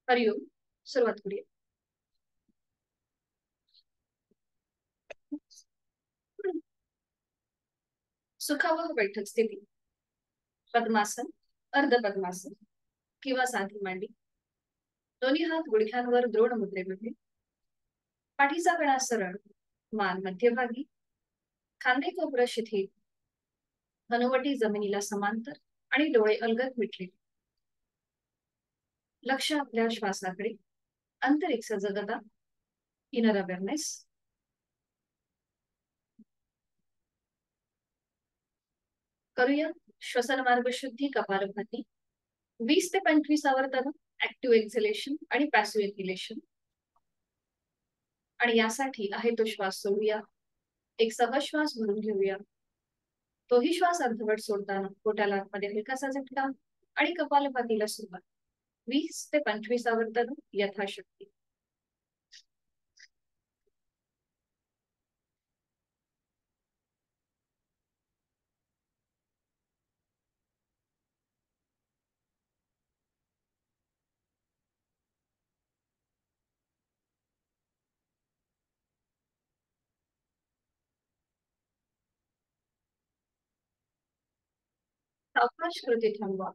हरिओम. सुरुवात करूया. सुखावह बैठक स्थिती. पद्मासन, अर्ध पद्मासन किंवा साधी मांडी. दोन्ही हात गुडघ्यांवर द्रोण मुद्रेमध्ये. पाठीचा कणा सरळ, मान मध्यभागी, खांदे कोपरं शिथिल, हनुवटी जमिनीला समांतर आणि डोळे अलगद मिटले. लक्ष आपल्या श्वासाकडे. आंतरिक सजगता, इनर अवेअरनेस. करूया श्वसन मार्ग शुद्धी कपालभाती. 20 ते 25 आवर्तन ऍक्टिव्ह एक्झलेशन आणि पॅसिव्ह एक्झिलेशन. आणि यासाठी आहे तो श्वास सोडूया. एक सहज श्वास भरून घेऊया. तोही श्वास अर्धवट सोडताना पोटाला आतमध्ये हलकासा झटका आणि कपालभातीला सुरुवात. 20 ते 25 आवर्तन यथाशक्ती. सावकाश कृती थांबवा.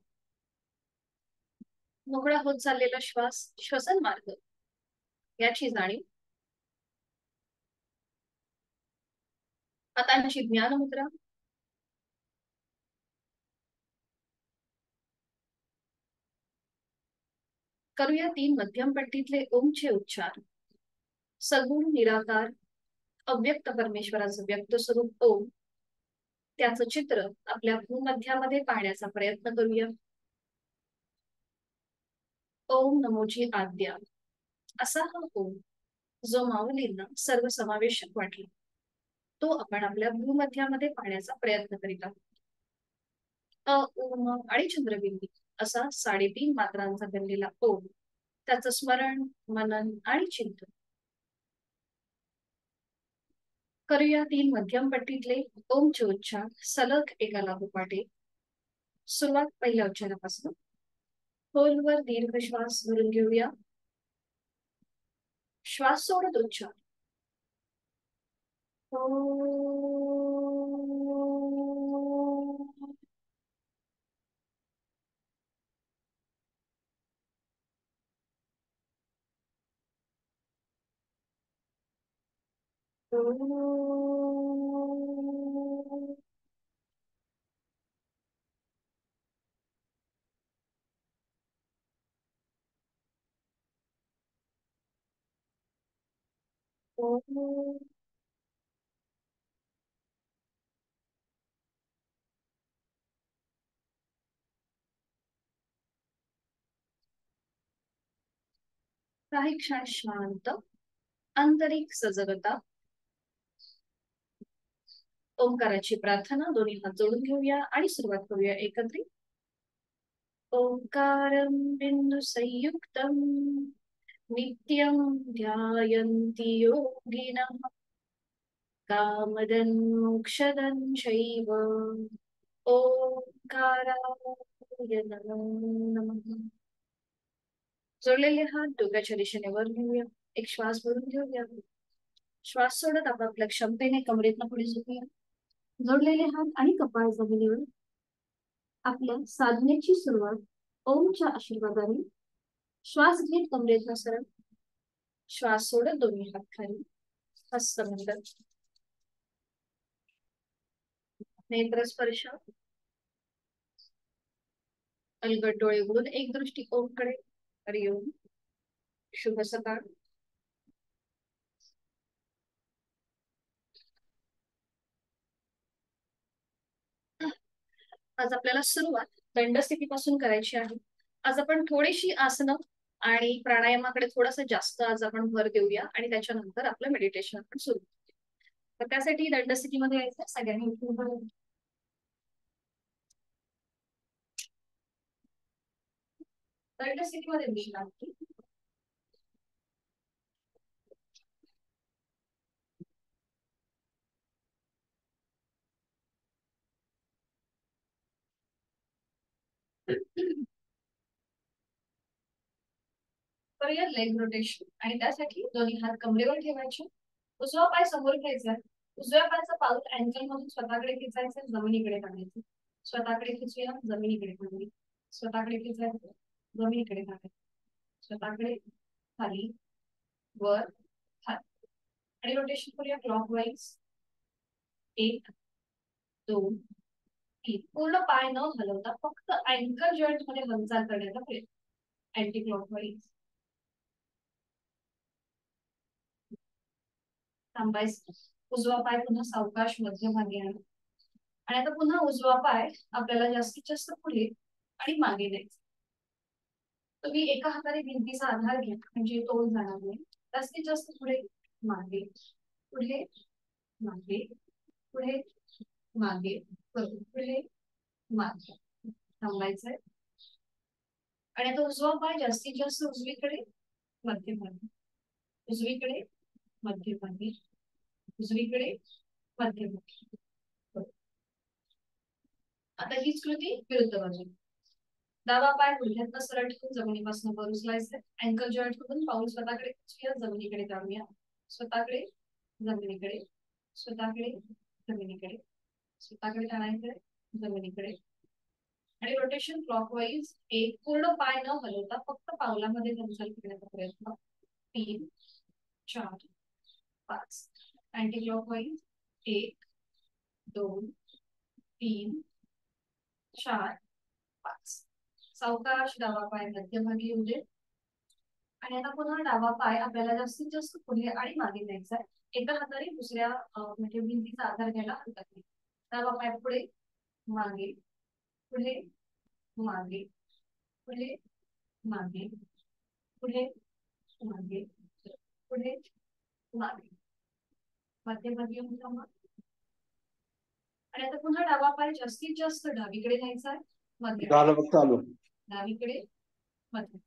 मोकळा होत चाललेला श्वास, श्वसन मार्ग याची जाणीव. हातांची ज्ञान मुद्रा. करूया 3 मध्यम पट्टीतले ओमचे उच्चार. सगुण निराकार अव्यक्त परमेश्वराचं व्यक्त स्वरूप ओम, त्याचं चित्र आपल्या भूमध्यामध्ये पाहण्याचा प्रयत्न करूया. ओम नमोजी आद्या असा हा ओम जो माऊलींना सर्वसमावेशक वाटला, तो आपण आपल्या भूमध्यामध्ये पाहण्याचा प्रयत्न करीत आहोत. अ उम आणि चंद्रबिंबी असा 3.5 मात्रांचा बनलेला ओम, त्याचं स्मरण, मनन आणि चिंतन. करूया 3 मध्यम पट्टीतले ओमचे उच्चार सलग एका लागोपाठी. सुरुवात पहिल्या उच्चारापासून. खोलवर दीर्घ श्वास भरून घेऊया. श्वास सोडत उच्चार. काही क्षण शांत, आंतरिक सजगता. ओंकाराची प्रार्थना दोन्ही हात जोडून घेऊया आणि सुरुवात करूया एकत्रित. ओंकारं बिंदु संयुक्तं नित्यं ध्यायन्ति योगिनः कामदं मोक्षदं चैव. ओंकाराय नमः. जोडलेले हात डोक्याच्या दिशेने वर घेऊया. एक श्वास भरून घेऊया. श्वास सोडत आपापल्या क्षमतेने कमरेतनं पुढे झुकूया. जोडलेले हात आणि कपाळ जमिनीवर. आपल्या साधनेची सुरुवात ओमच्या आशीर्वादाने. श्वास घेत कमरेतनं सरळ. श्वास सोडत दोन्ही हात खाली. हस्तमंडळ. नेत्र स्पर्श. अलगद डोळे उघडून एक दृष्टी ओमकडे. हरिओम. शुभ सकाळ. आज आपल्याला सुरुवात दंडस्थितीपासून करायची आहे. आज आपण थोडीशी आसनं आणि प्राणायामाकडे थोडंसं जास्त आज आपण भर देऊया आणि त्याच्यानंतर आपलं मेडिटेशन आपण सुरू. तर त्यासाठी दंडस्थितीमध्ये यायचं सगळ्यांनी उठून दंडस्थितीमध्ये विश्रांती. करूया लेग रोटेशन. आणि त्यासाठी दोन्ही हात कमरेवर ठेवायचे. उजवा पाय समोर घ्यायचा. उजव्या पायाचा पाऊल अँकल मधून स्वतःकडे खेचायचं, जमिनीकडे टाकायचं. स्वतःकडे खेचूया, जमिनीकडे टाकूया. स्वतःकडे खेचायचं, जमिनीकडे टाकायचं. स्वतःकडे, खाली, वर, खाली. आणि रोटेशन करूया क्लॉकवाईज. 1 2 3. पूर्ण पाय न हलवता फक्त अँकल जॉईंट मध्ये हालचाल करण्याचा प्रयत्न. Anti clockwise. थांबायचं. उजवा पाय पुन्हा सावकाश मध्यभागी आणा. आणि आता पुन्हा उजवा पाय आपल्याला जास्तीत जास्त पुढे आणि मागे द्यायचा. तुम्ही एका हाताने भिंतीचा आधार घ्या म्हणजे तोल जाणार नाही. जास्तीत जास्त पुढे, मागे, पुढे, मागे, पुढे, मागे, पुढे, मागे. थांबायचंय. आणि आता उजवा पाय जास्तीत जास्त उजवीकडे, मध्यभागी, उजवीकडे, मध्यभागी, उजवीकडे, मध्यभागी. आता हीच कृती विरुद्ध बाजू. डावा पाय गुडघ्यातनं सरळ ठेवून जमिनीपासून वर उचलायचं. अँकल जॉईंट मधून पाऊल स्वतःकडे खेचूया, जमिनीकडे जाऊया. स्वतःकडे, जमिनीकडे, स्वतःकडे, जमिनीकडे, स्वतःकडे जाणायचंय, जमिनीकडे. आणि रोटेशन क्लॉकवाईज. 1. पूर्ण पाय न हलवता फक्त पावलामध्ये हालचाल करण्याचा प्रयत्न. 3 4 5. Anti clockwise. 1 2 3 4 5. सावकाश डावा पाय मध्यभागी येऊ दे. आणि आता पुन्हा डावा पाय आपल्याला जास्तीत जास्त पुढे आणि मागे न्यायचा आहे. एका हाताने दुसऱ्या म्हणजे भिंतीचा आधार घ्यायला हरकत नाही. डावा पाय पुढे, मागे, पुढे, मागे, पुढे, मागे, पुढे, मागे, पुढे, मागे. मध्यभागी येऊन थांबा. आणि आता पुन्हा डावा पाय जास्तीत जास्त डावीकडे न्यायचा आहे. मध्ये डावीकडे, मध्ये,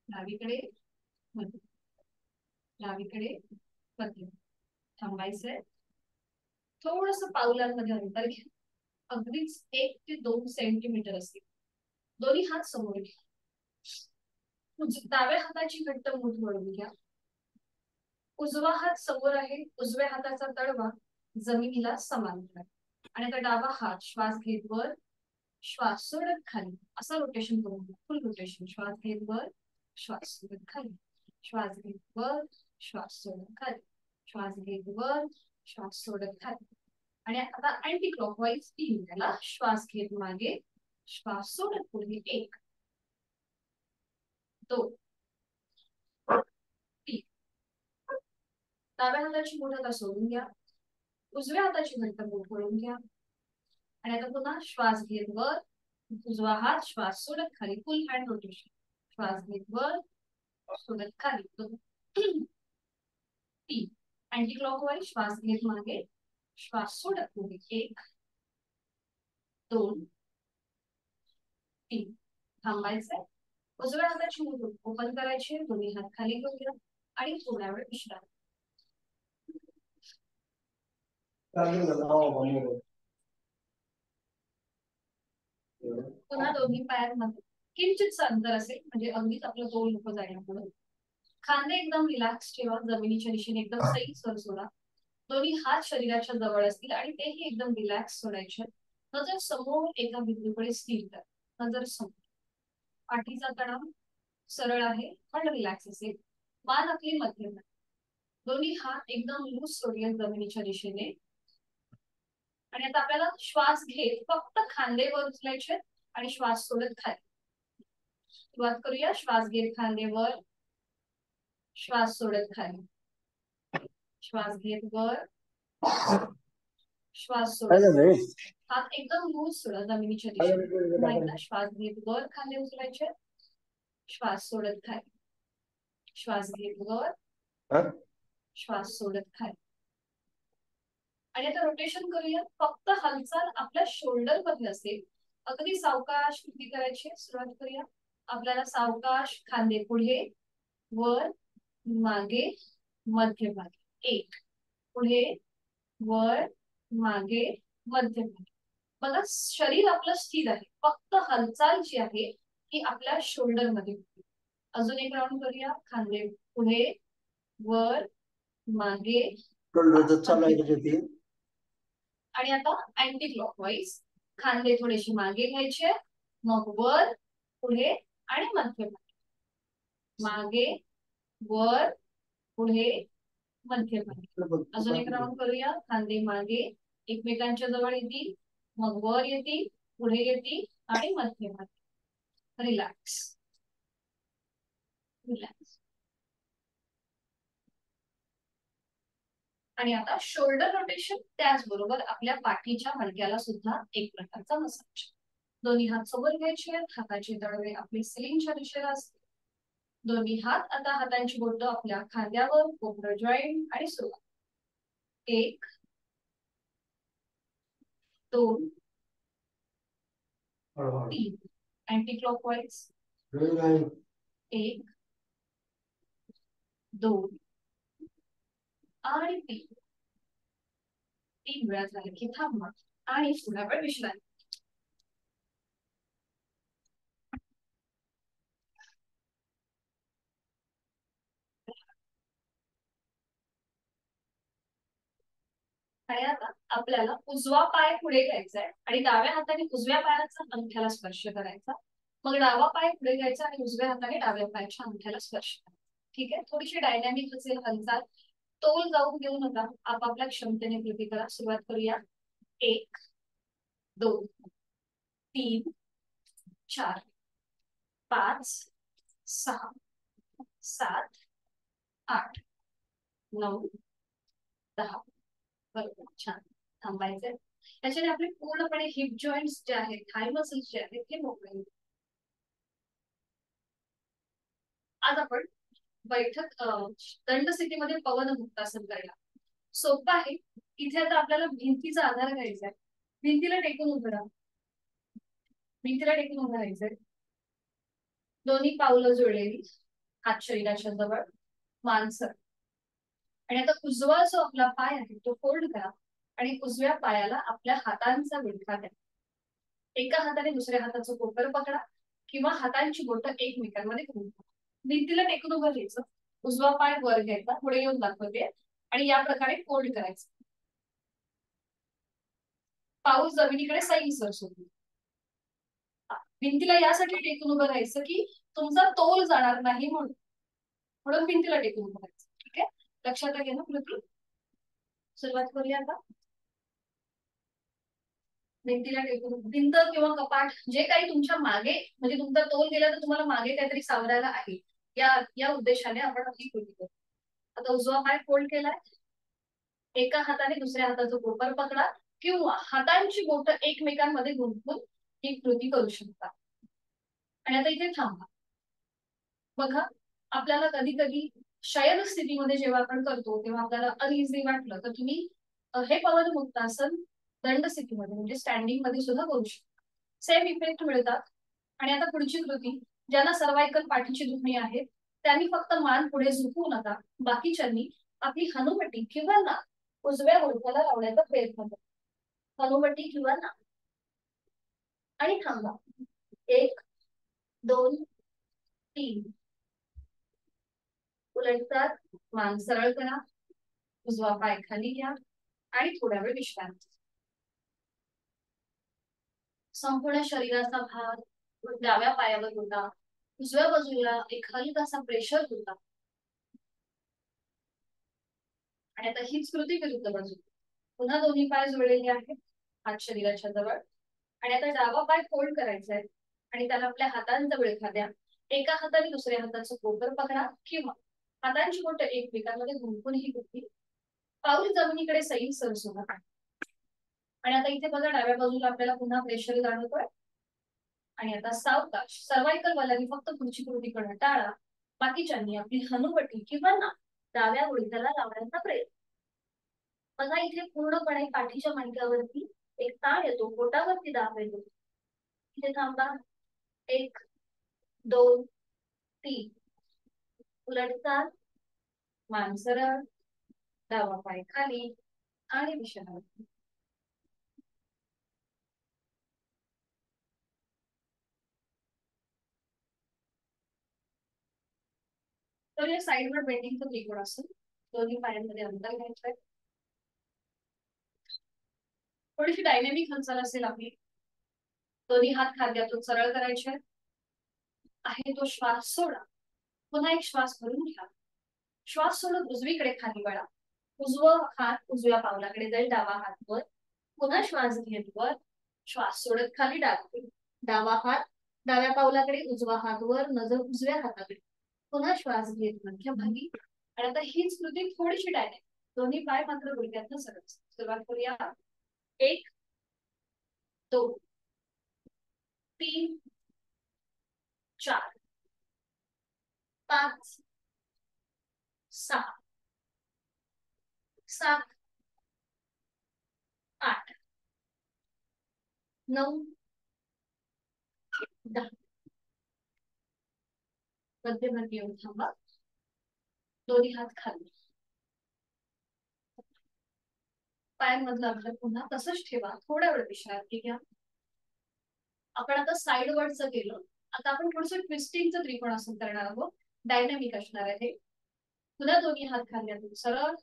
डावीकडे, मध्ये, डावीकडे, मध्ये. थांबायचंय. थोडस पावलांमध्ये अंतर घ्या. अगदीच 1 ते 2 सेंटीमीटर असतील. दोन्ही हात समोर घ्या. डाव्या हाताची घट्ट मूठ वळवून घ्या. उजवा हात समोर आहे. उजव्या हाताचा तळवा जमिनीला समांतर आहे. आणि आता डावा हात श्वास घेत वर, श्वास सोडत खाली, असं रोटेशन करून घ्या. फुल रोटेशन. श्वास घेत वर, श्वास सोडत खाली, श्वास घेत वर, श्वास सोडत खाली, श्वास घेत वर, श्वास सोडत खाली. आणि आता अँटी क्लॉकवाईज 3 वेळेला श्वास घेत मागे, श्वास सोडत पुढे. 1 2 3. डाव्या हाताची मूठ आता सोडून घ्या. उजव्या हाताची घट्ट मूठ वळून घ्या. आणि आता पुन्हा श्वास घेत वर, उजवा हात श्वास सोडत खाली, फुल हँड रोटेशन. श्वास घेत वर, सोडत खाली. 3 अँटी क्लॉकवाईज. श्वास घेत मागे, श्वास सोडत पुढे. 1 2 3. थांबायचंय. उजव्या हाताची मूठ ओपन करायची. दोन्ही हात खाली घेऊया आणि थोड्या वेळ विश्रांती. पुन्हा दोन्ही पायांमध्ये किंचित अंतर असेल म्हणजे अगदीच आपलं तोल नको जायला पुढे. खांदे एकदम रिलॅक्स ठेवा. जमिनीच्या दिशेने एकदम सही स्वर सोडा. दोन्ही हात शरीराच्या जवळ असतील आणि तेही एकदम रिलॅक्स सोडायचे. नजर समोर एका बिंदूकडे स्थिर करा. नजर समोर. पाठीचा तणाव सरळ आहे पण रिलॅक्स असेल. मान आपली मध्यम. दोन्ही हात एकदम लूज सोडूया जमिनीच्या दिशेने. आणि आता आपल्याला श्वास घेत फक्त खांदे वर उचलायचे आणि श्वास सोडत खाली. सुरुवात करूया. श्वास घेत खांदे वर, श्वास सोडत खाली, श्वास घेत वर, श्वास सोडत. हात एकदम लूज सोडा जमिनीच्या दिशेने. श्वास घेत वर, खांदे उचलायचे, श्वास सोडत खाली, श्वास घेत वर, श्वास सोडत खाली. आणि आता रोटेशन करूया. फक्त हालचाल आपल्या शोल्डर मध्ये असेल. अगदी सावकाश कृती करायची. सुरुवात करूया. आपल्याला सावकाश खांदे पुढे, वर, मागे, मध्यभागी. 1 पुढे, वर, मागे, मध्यभागी. बघा शरीर आपलं स्थिर आहे. फक्त हालचाल जी आहे ती आपल्या शोल्डर मध्ये होते. अजून एक राऊंड करूया. खांदे पुढे वर मागे चालू आहे. आणि आता अँटी क्लॉकवाईज खांदे थोडेसे मागे घ्यायचे, मग वर पुढे आणि मध्य मागे वर पुढे मध्य. अजून एक राऊंड करूया. खांदे मागे एकमेकांच्या जवळ येतील, मग वर येतील, पुढे येतील आणि मध्य. Relax relax. आणि आता शोल्डर रोटेशन, त्याचबरोबर आपल्या पाठीच्या मणक्याला सुद्धा एक प्रकारचा मसाज. दोन्ही हात सोबत घ्यायचे, हाताचे तळवे आपले सिलिंगच्या दिशेला असतील. दोन्ही हात आता हातांची बोटं आपल्या खांद्यावर, कोपरं जॉईंट आणि सुरुवात. 1 2 3 अँटी क्लॉकवाईज. 1 2 आणि 3 वेळा झाले की थांबा आणि थोडा वेळ विश्रांती. आणि आता आपल्याला उजवा पाय पुढे घ्यायचा आहे आणि डाव्या हाताने उजव्या पायाचा अंगठ्याला स्पर्श करायचा. मग डावा पाय पुढे घ्यायचा आणि उजव्या हाताने डाव्या पायाच्या अंगठ्याला स्पर्श करायचा. ठीक आहे. थोडीशी डायनॅमिक असेल हालचाल. तोल जाऊन घेऊ नका, आपापल्या क्षमतेने कृती करा. सुरुवात करूया. 1 2 3 4 5 6 7 8 9 10. बरोबर, छान. थांबायचंय. त्याच्याने आपले पूर्णपणे हिप जॉईंट्स जे आहेत, थाय मसल्स जे आहेत ते मोकळे. आज आपण बैठक दंड स्थितीमध्ये पवन मुक्तासन करायला. सोपं आहे. इथे आता आपल्याला भिंतीचा आधार घ्यायचा आहे. भिंतीला टेकून उभं राहा. भिंतीला टेकून उभं राहायचंय. दोन्ही पावलं जुळलेली, हात शरीराच्या जवळ, मानसर. आणि आता उजवा जो आपला पाय आहे तो फोल्ड करा आणि उजव्या पायाला आपल्या हातांचा विळखा द्या. एका हाताने दुसऱ्या हाताचं कोपर पकडा किंवा हातांची बोटं एकमेकांमध्ये घुमवा. भिंतीला टेकून उभं घ्यायचं. उजवा पाय वर घ्यायचा, पुढे येऊन दाखवते आणि या प्रकारे फोल्ड करायचं. पाऊस जमिनीकडे सैलसर सोडतो. भिंतीला यासाठी टेकून उभं राहायचं की तुमचा तोल जाणार नाही म्हणून भिंतीला टेकून उभं राहायचं. ठीक आहे, लक्षात घ्या ना. कृती सुरुवात करूया आता. भिंतीला टेकून भिंत किंवा कपाट जे काही तुमच्या मागे, म्हणजे तुमचा तोल गेला तर तुम्हाला मागे काहीतरी सावरायला आहे, या उद्देशाने आपण ही कृती करू. आता उजवा पाय फोल्ड केलाय. एका हाताने दुसऱ्या हाताचं कोपर पकडा किंवा हातांची बोटं एकमेकांमध्ये गुंफून ही कृती करू शकता. आणि आता इथे थांबा. बघा, आपल्याला कधी कधी शयन स्थितीमध्ये जेव्हा आपण करतो तेव्हा आपल्याला अनइझी वाटलं तर तुम्ही हे पवन मुक्तासन दंड स्थितीमध्ये म्हणजे स्टँडिंग मध्ये सुद्धा करू शकता. सेम इफेक्ट मिळतात. आणि आता पुढची कृती, ज्यांना सर्वायकल पाठीची दुखणी आहे त्यांनी फक्त मान पुढे झुकवू नका. बाकीच्यांनी आपली हनुवटी किंवा ना उजव्या गुडघ्याला लावण्याचा प्रयत्न करा. हनुवटी किंवा ना आणि थांबा. 1 2 3. उलटतात, मान सरळ करा, उजवा पाय खाली घ्या आणि थोडा वेळ विश्रांती. संपूर्ण शरीराचा भार डाव्या पायावर होता. उजव्या बाजूला एक हलकासा प्रेशर होता. आणि आता हीच कृती विरुद्ध बाजू. पुन्हा दोन्ही पाय जोडलेले आहेत, हात शरीराच्या जवळ. आणि आता डावा पाय फोल्ड करायचा आहे आणि त्याला आपल्या हातांचा विळखा द्या. एका हाताने दुसऱ्या हाताचं कोपर पकडा किंवा हातांची बोटं एकमेकांमध्ये गुंफून ही कृती. पाऊल जमिनीकडे सैल सरसोबत. आणि आता इथे बघा, डाव्या बाजूला आपल्याला पुन्हा प्रेशर जाणवतोय. आणि आता सावकाश सर्वायकल वाल्यांनी फक्त पुढची कृती करणं टाळा. बाकीच्यांनी आपली हनुवटी किंवा ना डाव्या गुडघ्याला लावण्याचा प्रयत्न. बघा, इथे पूर्णपणे पाठीच्या मणक्यावरती एक ताण येतो, पोटावरती दाब येतो. इथे थांबा. 1 2 3. उलटतात, मान सरळ, डावा पाय खाली आणि विश्रांती. तर या साईडवर बेंडिंगचा त्रिकोण असेल, दोन्ही पायांमध्ये अंतर घ्यायचंय. थोडीशी डायनेमिक हालचाल असेल आपली. दोन्ही हात खांद्यातून सरळ करायचे आहे. तो श्वास सोडा, पुन्हा एक श्वास भरून घ्या. श्वास सोडून उजवीकडे खाली वळा. उजवा हात उजव्या पावलाकडे जाईल, डावा हात वर. पुन्हा श्वास घेत वर, श्वास सोडत खाली डावीकडे. डावा हात डाव्या पावलाकडे, उजवा हात वर, नजर उजव्या हाताकडे. पुन्हा श्वास घेत मध्यभागी. आणि आता हीच कृती थोडीशी डायनेमिक. दोन्ही पाय मात्र गुडघ्यातनं सरळ. सुरुवात करूया. 1 2 3 4 5 6 7 8 9 10. मध्यभागी येऊन थांबा. दोन्ही हात खाली. पायांमधलं अंतर पुन्हा तसंच ठेवा. थोड्या वेळ विश्रांती घ्या. आपण आता साइड वरचं केलं. आता आपण थोडंसं ट्विस्टिंगचं त्रिकोणासन करणार आहोत. डायनामिक असणार आहे. पुन्हा दोन्ही हात खांद्यातून सरळ.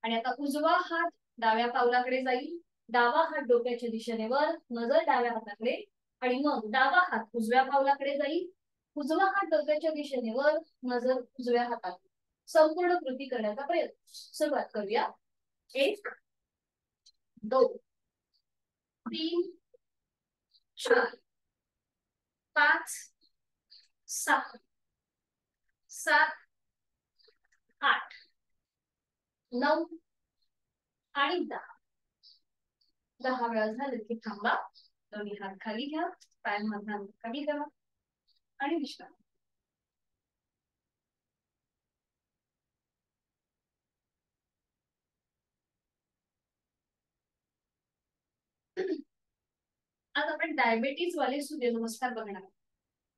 आणि आता उजवा हात डाव्या पावलाकडे जाईल, डावा हात डोक्याच्या दिशेने वर, नजर डाव्या हाताकडे. आणि मग डावा हात उजव्या पावलाकडे जाईल, उजवा हात डोक्याच्या दिशेने वर, नजर उजव्या हाताकडे. संपूर्ण कृती करण्याचा प्रयत्न. सुरुवात करूया. 1 2 3 4 5 6 7 8 9 आणि 10. 10 वेळा झाले की थांबा. दोन्ही हात खाली घ्या. पायांमधनं अंतर कमी करा आणि विश्राम. आज आपण डायबेटीज वाले सूर्यनमस्कार बघणार.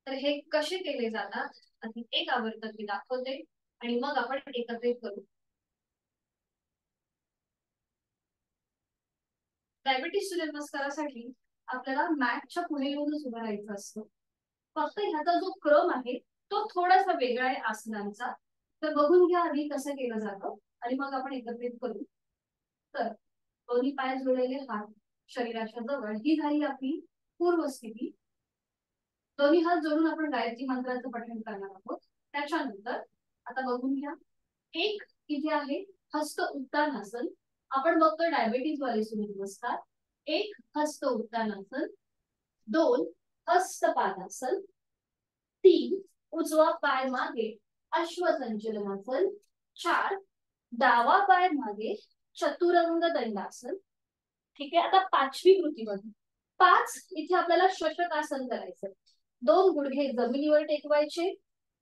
तर हे कसे केले जातात आधी एक आवर्तन मी दाखवते आणि मग आपण एकत्रित करू. डायबेटीज सूर्यनमस्कारासाठी आपल्याला मॅटच्या पुढे येऊनच उभं राहायचं असतं. फक्त ह्याचा जो क्रम आहे तो थोडासा वेगळा आहे आसनांचा. तर बघून घ्या आधी कसं केलं जातं आणि मग आपण एकत्रित करू. तर दोन्ही पाय जोडलेले हात शरीराच्या जवळ. ही झाली आपली पूर्व स्थिती. दोन्ही हात जोडून आपण गायत्री मंत्राचं पठण करणार आहोत. त्याच्यानंतर आता बघून घ्या. एक इथे आहे हस्त उत्तानासन. आपण बघतोय डायबेटीज वाले सूर्यनमस्कार. 1 हस्त उत्तानासन, 2 हस्त पादासन, 3 उजवा पाय मागे अश्वसंचलनासन, 4 डावा पाय मागे चतुरंग दंडासन. ठीक आहे. आता पाचवी कृती बघू. 5 इथे आपल्याला शशकासन करायचं. 2 गुडघे जमिनीवर टेकवायचे,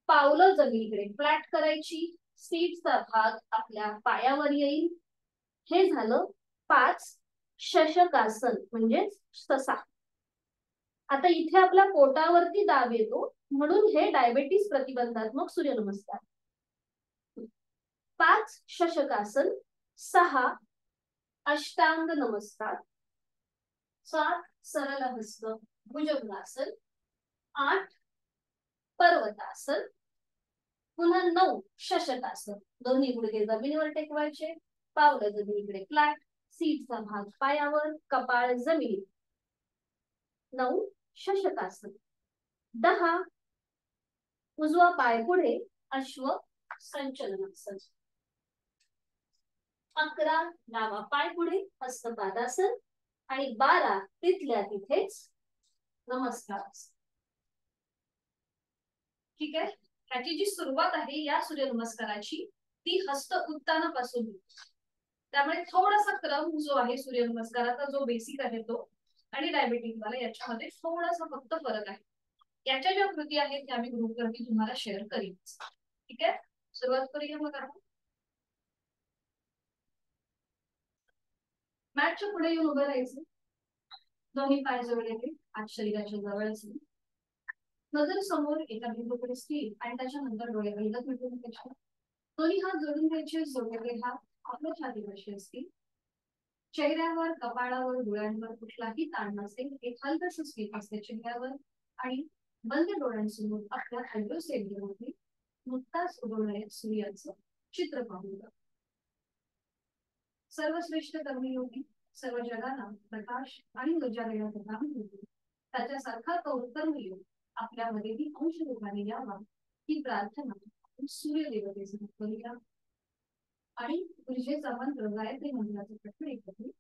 पावलं जमिनीकडे फ्लॅट करायची, सीटचा भाग आपल्या पायावर येईल. हे झालं 5 शशकासन म्हणजे ससा. आता इथे आपल्या पोटावरती दाब येतो म्हणून हे डायबेटीज प्रतिबंधात्मक सूर्यनमस्कार. 5 शशकासन, 6 अष्टांग नमस्कार, 7 सरळ हस्त भुजंगासन, 8 पर्वतासन, पुन्हा 9 शशकासन. दोन्ही गुडघे जमिनीवर टेकवायचे, पावलं जमिनीकडे फ्लॅट, सीटचा भाग पायावर, कपाळ जमिनी. 9 शशकासन. 10 उजवा पाय पुढे अश्व संचलनासन. 11 डावा पाय पुढे हस्तपादासन. आणि 12 तिथल्या तिथेच नमस्कार. ठीक आहे. ह्याची जी सुरुवात आहे या सूर्यनमस्काराची ती हस्त उत्तानापासून. त्यामुळे थोडासा क्रम जो आहे सूर्यनमस्काराचा जो बेसिक आहे तो आणि डायबेटीज वाला याच्यामध्ये थोडासा फक्त फरक आहे. याच्या ज्या कृती आहेत त्या मी ग्रुपवरती तुम्हाला शेअर करीन. ठीक आहे. सुरुवात करूया मग आपण. मॅटच्या पुढे येऊन उभं राहायचं. दोन्ही पाय जोडलेले, हात शरीराच्या जवळ असतील. नजर समोर एका बिंदूकडे स्थिर आणि त्याच्यानंतर डोळे बंद मिटून घ्यायचे. दोन्ही हात जोडून घ्यायचे. जोडलेले हात आपल्या छातीपाशी असतील. चेहऱ्यावर, कपाळावर, डोळ्यांवर कुठलाही ताण नसेल. एक हलकसं स्थिर असते चेहऱ्यावर आणि बंद डोळ्यांसमोर आपल्या हायड्रोसेल मध्ये नुकताच उगवणाऱ्या सूर्याचं चित्र पाहूया. सर्वश्रेष्ठ कर्मयोगी सर्व जगाला प्रकाश आणि ऊर्जा देण्याचं काम करतो. त्याच्यासारखा तो कर्मयोग आपल्यामध्येही अंश रूपाने यावा ही प्रार्थना आपण सूर्यदेवतेसाठी करूया. आणि ऊर्जेचा मंत्र गायत्री मंत्राचं पठण करू.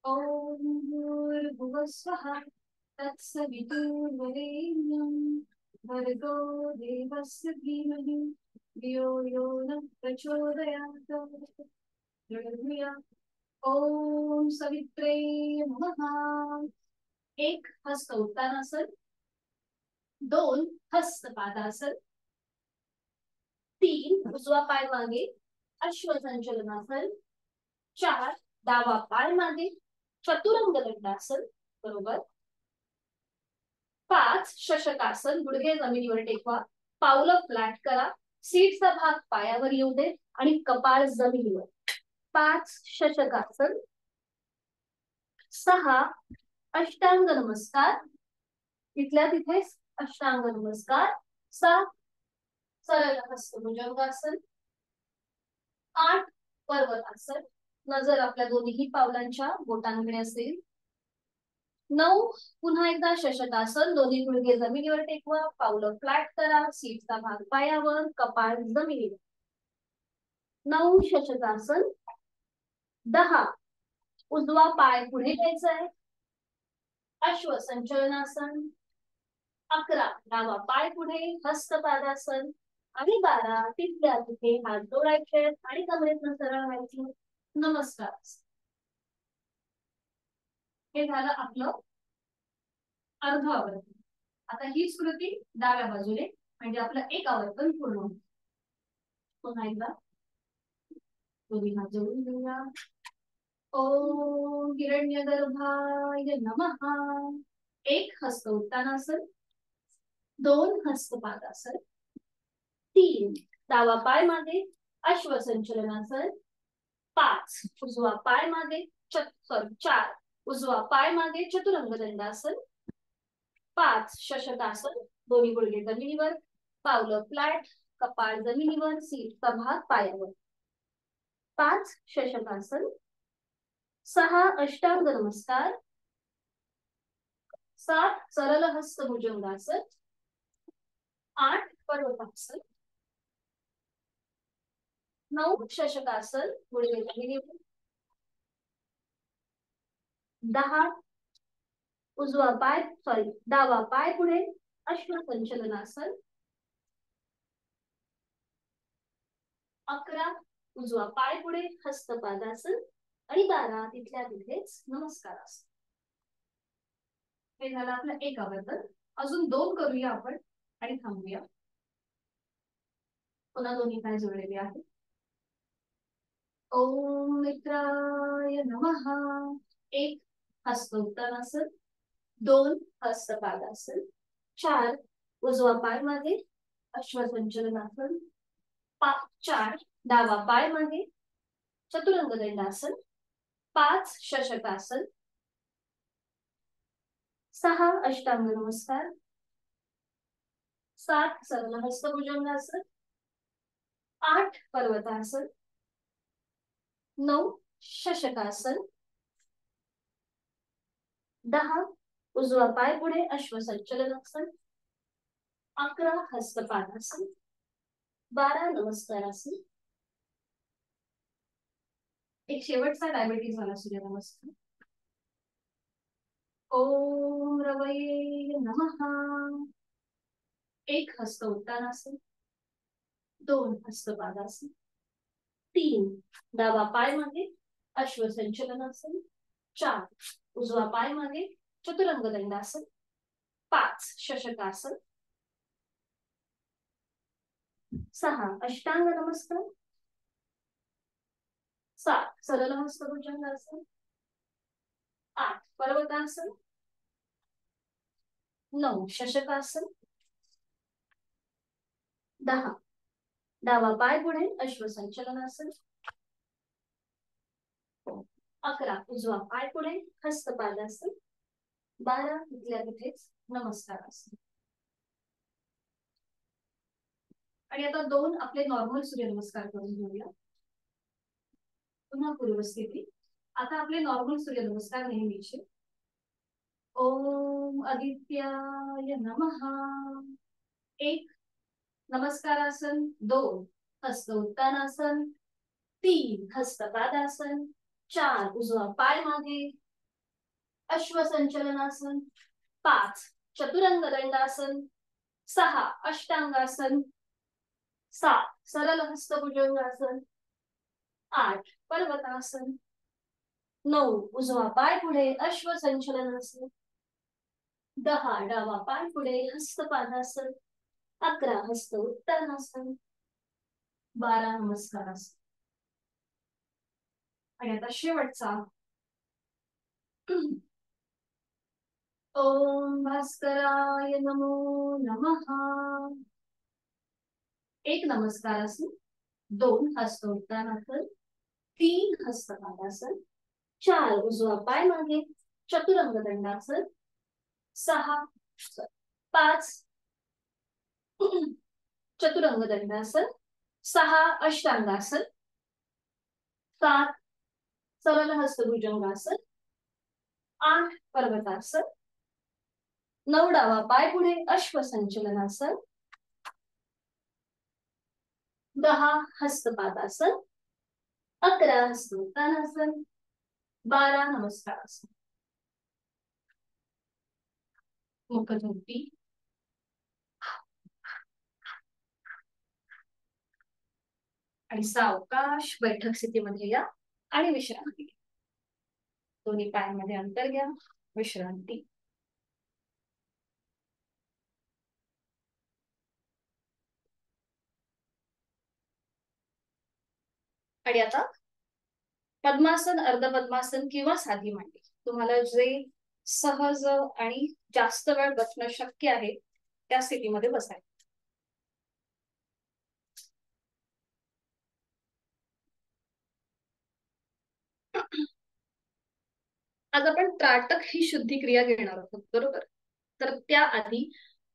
ओम भूर्भुवः स्वः तत्सवितुर्वरेण्यं भर्गो देवस्य धीमहि धियो यो नः प्रचोदयात्. ओम सवित्रे नमः. एक हस्त उत्तानासन, दोन हस्त पादासन, तीन उजवा पाय मागे अश्वसंचलनासन, चार डावा पाय मागे चतुरंग दंडासन बरोबर, पाच शशकासन, गुडघे जमिनीवर टेकवा, पावलं फ्लॅट करा, सीटचा भाग पायावर येऊ दे आणि कपाळ जमिनीवर. पाच शशकासन, सहा अष्टांग नमस्कार, तिथल्या तिथे अष्टांग नमस्कार, सात सरळ हस्त भुजंगासन, आठ पर्वतासन, नजर आपल्या दोन्ही पावलांच्या बोटांकडे असेल, नऊ पुन्हा एकदा शशकासन, दोन्ही गुडघे जमिनीवर टेकवा, पावलं फ्लॅट करा, सीटचा भाग पायावर, कपाळ जमिनीवर. नऊ शशकासन. दहा उजवा पाय पुढे घ्यायचा आहे, अश्वसंचलनासन. 11 डावा पाय पुढे हस्तपादासन. आणि 12 तिथल्या तिथे हात जोडायचे आणि कमरेतून सरळ व्हायचे. नमस्कार. हे झालं आपलं अर्ध आवर्तन. आता हीच कृती डाव्या बाजूने म्हणजे आपलं एक आवर्तन पूर्ण होतं. पुन्हा एकदा दोन्ही हात जोडून घेऊया. ओम हिरण्यगर्भाय नमः. एक हस्त उत्तानासन, दोन हस्त पादासन, तीन डावा पाय मागे अश्वसंचलनासन, पाच उजवा पाय मागे चार उजवा पाय मागे चतुरंग दंडासन, पाच शशकासन, दोन्ही गुडघे जमिनीवर, पावलं फ्लॅट, कपाळ जमिनीवर, सीटचा भाग पायावर. पाच शशकासन. सहा अष्टांग नमस्कार, सात सरळ हस्त भुजंगासन, आठ पर्वतासन, नऊ शशकासन, गुडघे जमिनीवर, 10 उजवा पाय डावा पाय पुढे अश्वसंचलनासन, 11 उजवा पाय पुढे हस्तपादासन आणि 12 तिथल्या तिथेच नमस्कारासन. हे झालं आपलं एक आवर्तन. अजून दोन करूया आपण आणि थांबूया. पुन्हा दोन्ही पाय जोडलेले आहेत. ओम मित्राय नमः. एक हस्त उत्तानासन, दोन हस्तपादासन, चार उजवा पाय मागे अश्वसंचलनासन, चार डावा पाय मागे चतुरंग दंडासन, पाच शशकासन, सहा अष्टांग नमस्कार, सात सरळ हस्त भुजंगासन, आठ पर्वतासन, नऊ शशकासन, 10 उजवा पाय पुढे अश्वसंचलनासन, 11 हस्तपादासन, 12 नमस्कारासन. एक शेवटचा डायबिटीज वाला सूर्यनमस्कार. ओम रवये नमः. एक हस्त उत्तानासन, दोन हस्तपादासन, तीन डावा पाय मागे अश्वसंचलनासन, चार उजवा पाय मागे चतुरंग दंडासन, पाच शशकासन, सहा अष्टांग नमस्कार, सात सरळ हस्त भुजंगासन, आठ पर्वतासन, नऊ शशकासन, 10 डावा पाय पुढे अश्वसंचलनासन, 11 उजवा पाय पुढे हस्तपादासन, 12 तिथल्या तिथेच नमस्कारासन. आणि आता 2 आपले नॉर्मल सूर्यनमस्कार करून घेऊया. पुन्हा पूर्वस्थिती. आता आपले नॉर्मल सूर्यनमस्कार नेहमीचे. ओम आदित्याय नमः. 1 नमस्कारासन. 2 हस्त उत्तानासन. 3 हस्तपादासन. 4 उजवा पाय मागे. अश्वसंचलनासन. 5 चतुरंग दंडासन. 6 अष्टांगासन. 7 सरल हस्तभुजंगासन. 8 पर्वतासन. 9 उजवा पाय पुढे अश्वसंचलनासन. 10 डावा पाय पुढे हस्तपादासन. 11 हस्त उत्तानासन. 12 नमस्कारासन. आणि आता शेवटचा. ओम भास्कराय नमो नमः. 1 नमस्कारासन. 2 हस्त उत्तानासन. 3 हस्तपादासन. 4 उजवा पाय मागे चतुरंग दंडासन. 5 चतुरंग दंडासन. 6 अष्टांगासन. 7 सरल हस्तभुजंगासन. 8 पर्वतासन. 9 डावा पाय पुढे अश्वसंचलनासन. 10 हस्तपादासन. 11 हस्त उत्तानासन. 12 नमस्कारासन. मुखधुंती. आणि सावकाश बैठक स्थितीमध्ये या आणि विश्रांती घ्या. दोन्ही पायांमध्ये अंतर घ्या. विश्रांती. आणि आता पद्मासन, अर्धपद्मासन किंवा साधी मांडी, तुम्हाला जे सहज आणि जास्त वेळ बसणं शक्य आहे त्या स्थितीमध्ये बसायचं. आज आपण त्राटक ही शुद्धी क्रिया घेणार आहोत, बरोबर. तर त्याआधी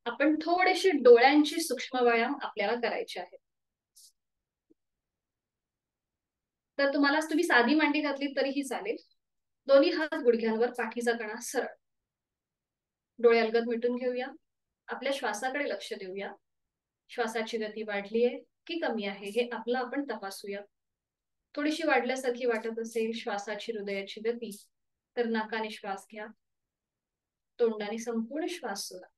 आपण थोडेसे डोळ्यांची सूक्ष्म व्यायाम आपल्याला करायचे आहेत. तर तुम्ही साधी मांडी घातली तरीही चालेल. दोन्ही हात गुडघ्यांवर, पाठीचा कणा सरळ. डोळे अलगद मिटून घेऊया. आपल्या श्वासाकडे लक्ष देऊया. श्वासाची गती वाढली आहे की कमी आहे हे आपलं आपण तपासूया. थोडीशी वाढल्यासारखी वाटत असेल श्वासाची, हृदयाची गती, तर नाकाने श्वास घ्या. तोंडाने संपूर्ण श्वास सोडा.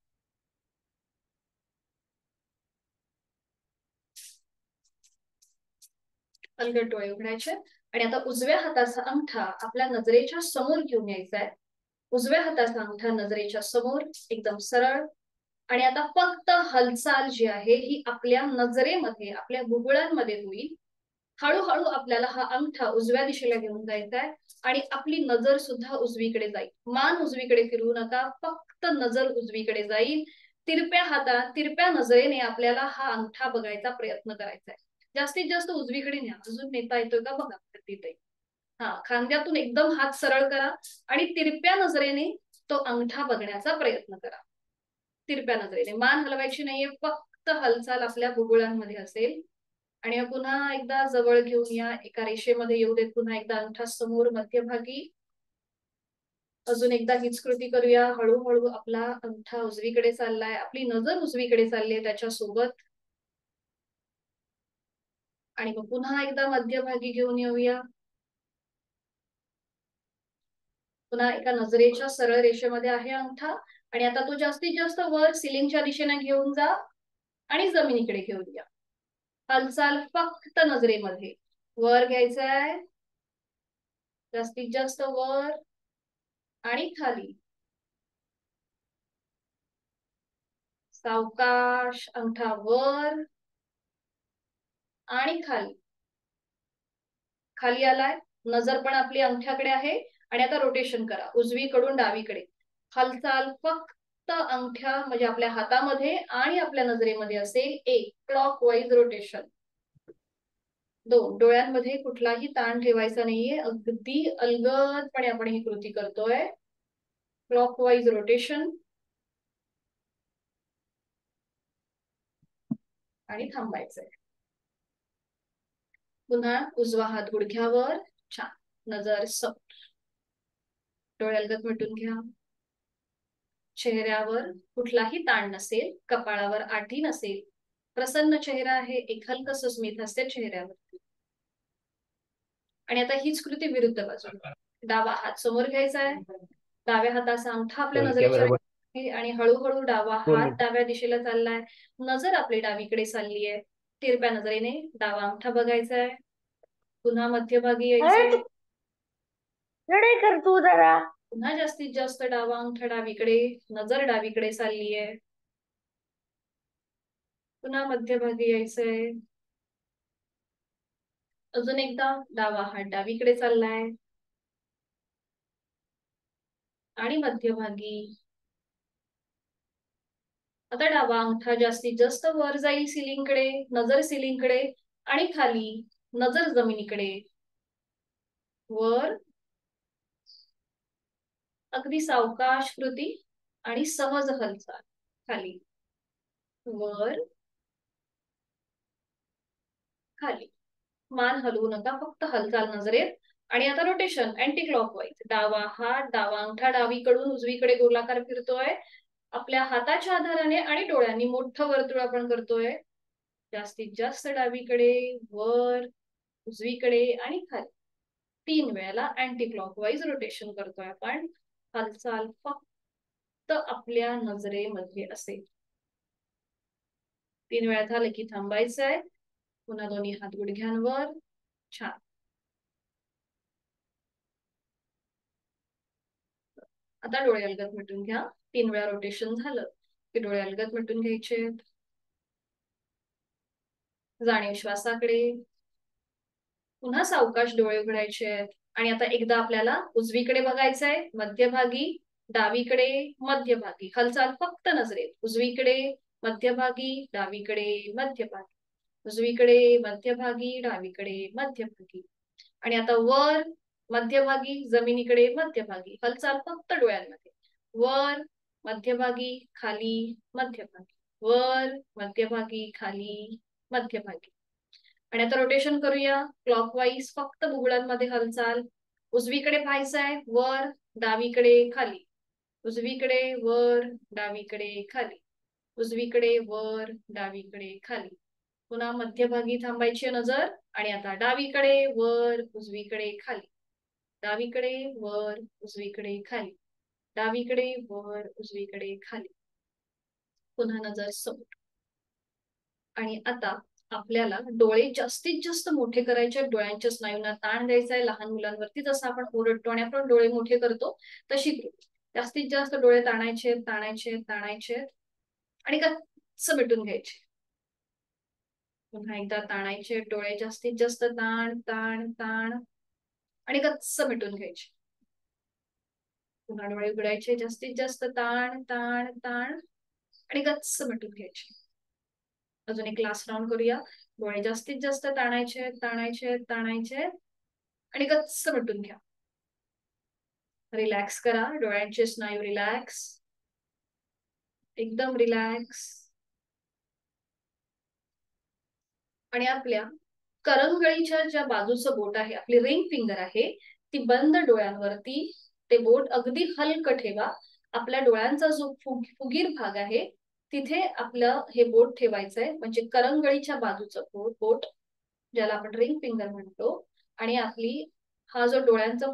अलगद डोळे उघडायचे आणि आता उजव्या हाताचा अंगठा आपल्या नजरेच्या समोर घेऊन यायचा आहे. उजव्या हाताचा अंगठा नजरेच्या समोर, एकदम सरळ. आणि आता फक्त हालचाल जी आहे ही आपल्या नजरेमध्ये, आपल्या बुबुळांमध्ये होईल. हळूहळू आपल्याला हा अंगठा उजव्या दिशेला घेऊन जायचा आहे आणि आपली नजर सुद्धा उजवीकडे जाईल. मान उजवीकडे फिरवू नका, फक्त नजर उजवीकडे जाईल. तिरप्या नजरेने आपल्याला हा अंगठा बघायचा प्रयत्न करायचा आहे. जास्तीत जास्त उजवीकडे न्या. अजून नेता येतोय का बघा तिथे. हा, खांद्यातून एकदम हात सरळ करा आणि तिरप्या नजरेने तो अंगठा बघण्याचा प्रयत्न करा. तिरप्या नजरेने. मान हलवायची नाहीये, फक्त हालचाल आपल्या बुबुळांमध्ये असेल. आणि पुन्हा एकदा जवळ घेऊन या. एका रेषेमध्ये येऊ देत. पुन्हा एकदा अंगठा समोर मध्यभागी. अजून एकदा हीच कृती करूया. हळूहळू आपला अंगठा उजवीकडे चाललाय, आपली नजर उजवीकडे चालली आहे त्याच्यासोबत. आणि मग पुन्हा एकदा मध्यभागी घेऊन येऊया. पुन्हा एका नजरेच्या सरळ रेषेमध्ये आहे अंगठा. आणि आता तो जास्तीत जास्त वर सिलिंगच्या दिशेने घेऊन जा आणि जमिनीकडे घेऊन या. हालचाल फक्त नजरेमध्ये. वर घ्यायचं आहे, जास्तीत जास्त वर आणि खाली. सावकाश अंगठा वर आणि खाली. खाली आलाय, नजर पण आपली अंगठ्याकडे आहे. आणि आता रोटेशन करा उजवीकडून डावीकडे. हालचाल फक्त अंगठ्या म्हणजे आपल्या हातामध्ये आणि आपल्या नजरेमध्ये असेल. 1 क्लॉकवाईज रोटेशन. 2 डोळ्यांमध्ये कुठलाही ताण ठेवायचा नाहीये, अगदी अलगदपणे आपण ही कृती करतोय. Clockwise rotation. आणि थांबायचंय. पुन्हा उजवा हात गुडघ्यावर, छान, नजर समोर, डोळे अलगद मिटून घ्या. चेहऱ्यावर कुठलाही ताण नसेल, कपाळावर आठी नसेल, प्रसन्न चेहरा आहे, एक हलकस स्मित हास्य चेहऱ्यावर. आणि आता हीच कृती विरुद्ध बाजूला. डावा हात समोर घ्यायचा आहे, डाव्या हाताचा अंगठा आपल्या नजरेच्या आहे आणि हळूहळू डावा हात डाव्या दिशेला चाललाय, नजर आपली डावीकडे चालली आहे. तिरप्या नजरेने डावा अंगठा बघायचा आहे. पुन्हा मध्यभागी यायचंय, कर तू जरा. पुन्हा जास्तीत जास्त डावा अंगठा डावीकडे, नजर डावीकडे चालली आहे. पुन्हा मध्यभागी यायचंय, अजून एकदा डावा हात डावीकडे चाललाय आणि मध्यभागी. आता डावा अंगठा जास्तीत जास्त वर जाईल सिलिंगकडे, नजर सिलिंगकडे आणि खाली, नजर जमिनीकडे. वर, अगदी सावकाश कृती आणि सहज हालचाल. खाली, वर, खाली. मान हलवू नका, फक्त हालचाल नजरेत. आणि आता रोटेशन अँटी क्लॉकवाईज. डावा हात, डावा अंगठा डावीकडून उजवीकडे गोलाकार फिरतोय. आपल्या हाताच्या आधाराने आणि डोळ्यांनी मोठं वर्तुळ आपण करतोय. जास्तीत जास्त डावीकडे, वर, उजवीकडे आणि खाली. 3 वेळेला अँटी क्लॉकवाईज रोटेशन करतोय आपण. हालचाल फक्त आपल्या नजरेमध्ये असेल. 3 वेळा झालं की थांबायचंय. पुन्हा दोन्ही हात गुडघ्यांवर, छान. आता डोळे अलगद मिटून घ्या. 3 वेळा रोटेशन झालं की डोळे अलगद मिटून घ्यायचे. जाणीव श्वासाकडे. पुन्हा सावकाश डोळे उघडायचे आहेत. आणि आता एकदा आपल्याला उजवीकडे बघायचंय, मध्यभागी, डावीकडे, मध्यभागी. हालचाल फक्त नजरेत. उजवीकडे, मध्यभागी, डावीकडे, मध्यभागी, उजवीकडे, मध्यभागी, डावीकडे, मध्यभागी. आणि आता वर, मध्यभागी, जमिनीकडे, मध्यभागी. हालचाल फक्त डोळ्यांमध्ये. वर, मध्यभागी, खाली, मध्यभागी, वर, मध्यभागी, खाली, मध्यभागी. आणि आता रोटेशन करूया क्लॉकवाईज. फक्त बुगडांमध्ये हालचाल. उजवीकडे पाहायचंय, वर, डावीकडे, खाली, उजवीकडे, वर, डावीकडे, खाली, उजवीकडे, वर, डावीकडे, खाली. पुन्हा मध्यभागी थांबायची नजर. आणि आता डावीकडे, वर, उजवीकडे, खाली, डावीकडे, वर, उजवीकडे, खाली, डावीकडे, वर, उजवीकडे, खाली. पुन्हा नजर समोर. आणि आता आपल्याला डोळे जास्तीत जास्त मोठे करायचे. डोळ्यांच्या स्नायूंना ताण द्यायचा आहे. लहान मुलांवरती जसं आपण ओरडतो आणि आपण डोळे मोठे करतो तशी जास्तीत जास्त डोळे ताणायचे, ताणायचे, ताणायचे आणि कच्च मिटून घ्यायचे. पुन्हा एकदा ताणायचे डोळे, जास्तीत जास्त ताण, ताण, ताण आणि कच्च मिटून घ्यायचे. पुन्हा डोळे उघडायचे, जास्तीत जास्त ताण, ताण, ताण आणि गच्च मिटून घ्यायचे. अजून एक लास्ट राऊंड करूया. डोळे जास्तीत जास्त ताणायचे, ताणायचे, ताणायचे आणि गच्च मिटून घ्या. रिलॅक्स करा. डोळ्यांचे स्नायू रिलॅक्स, एकदम रिलॅक्स. आणि आपल्या करंगळीच्या ज्या बाजूचं बोट आहे, आपली रिंग फिंगर आहे, ती बंद डोळ्यांवरती ते बोट अगदी हलकं ठेवा. आपल्या डोळ्यांचा जो फुगीर भाग आहे तिथे आपलं हे बोट ठेवायचंय. म्हणजे करंगळीच्या बाजूचं बोट, ज्याला आपण रिंग फिंगर म्हणतो. आणि आपली हा जो डोळ्यांचा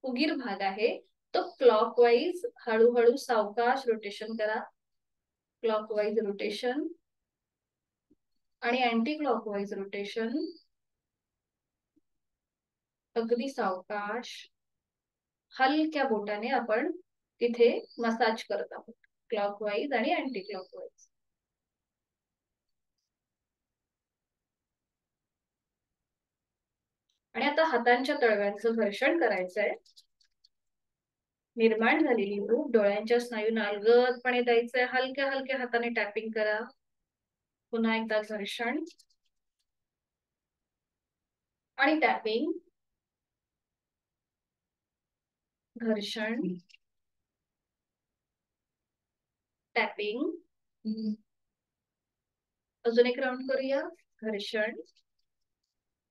फुगीर भाग आहे तो क्लॉकवाईज हळूहळू सावकाश रोटेशन करा. क्लॉकवाईज रोटेशन आणि अँटी क्लॉकवाईज रोटेशन. अगदी सावकाश हलक्या बोटाने आपण तिथे मसाज करत आहोत, क्लॉकवाईज आणि अँटी क्लॉकवाईज. आणि आता हातांच्या तळव्यांचं घर्षण करायचंय. निर्माण झालेली भूक डोळ्यांच्या स्नायूंना अलगदपणे द्यायचंय. हलक्या हलक्या हाताने टॅपिंग करा. पुन्हा एकदा घर्षण आणि टॅपिंग, घर्षण, टॅपिंग अजून एक राऊंड करूया. घर्षण,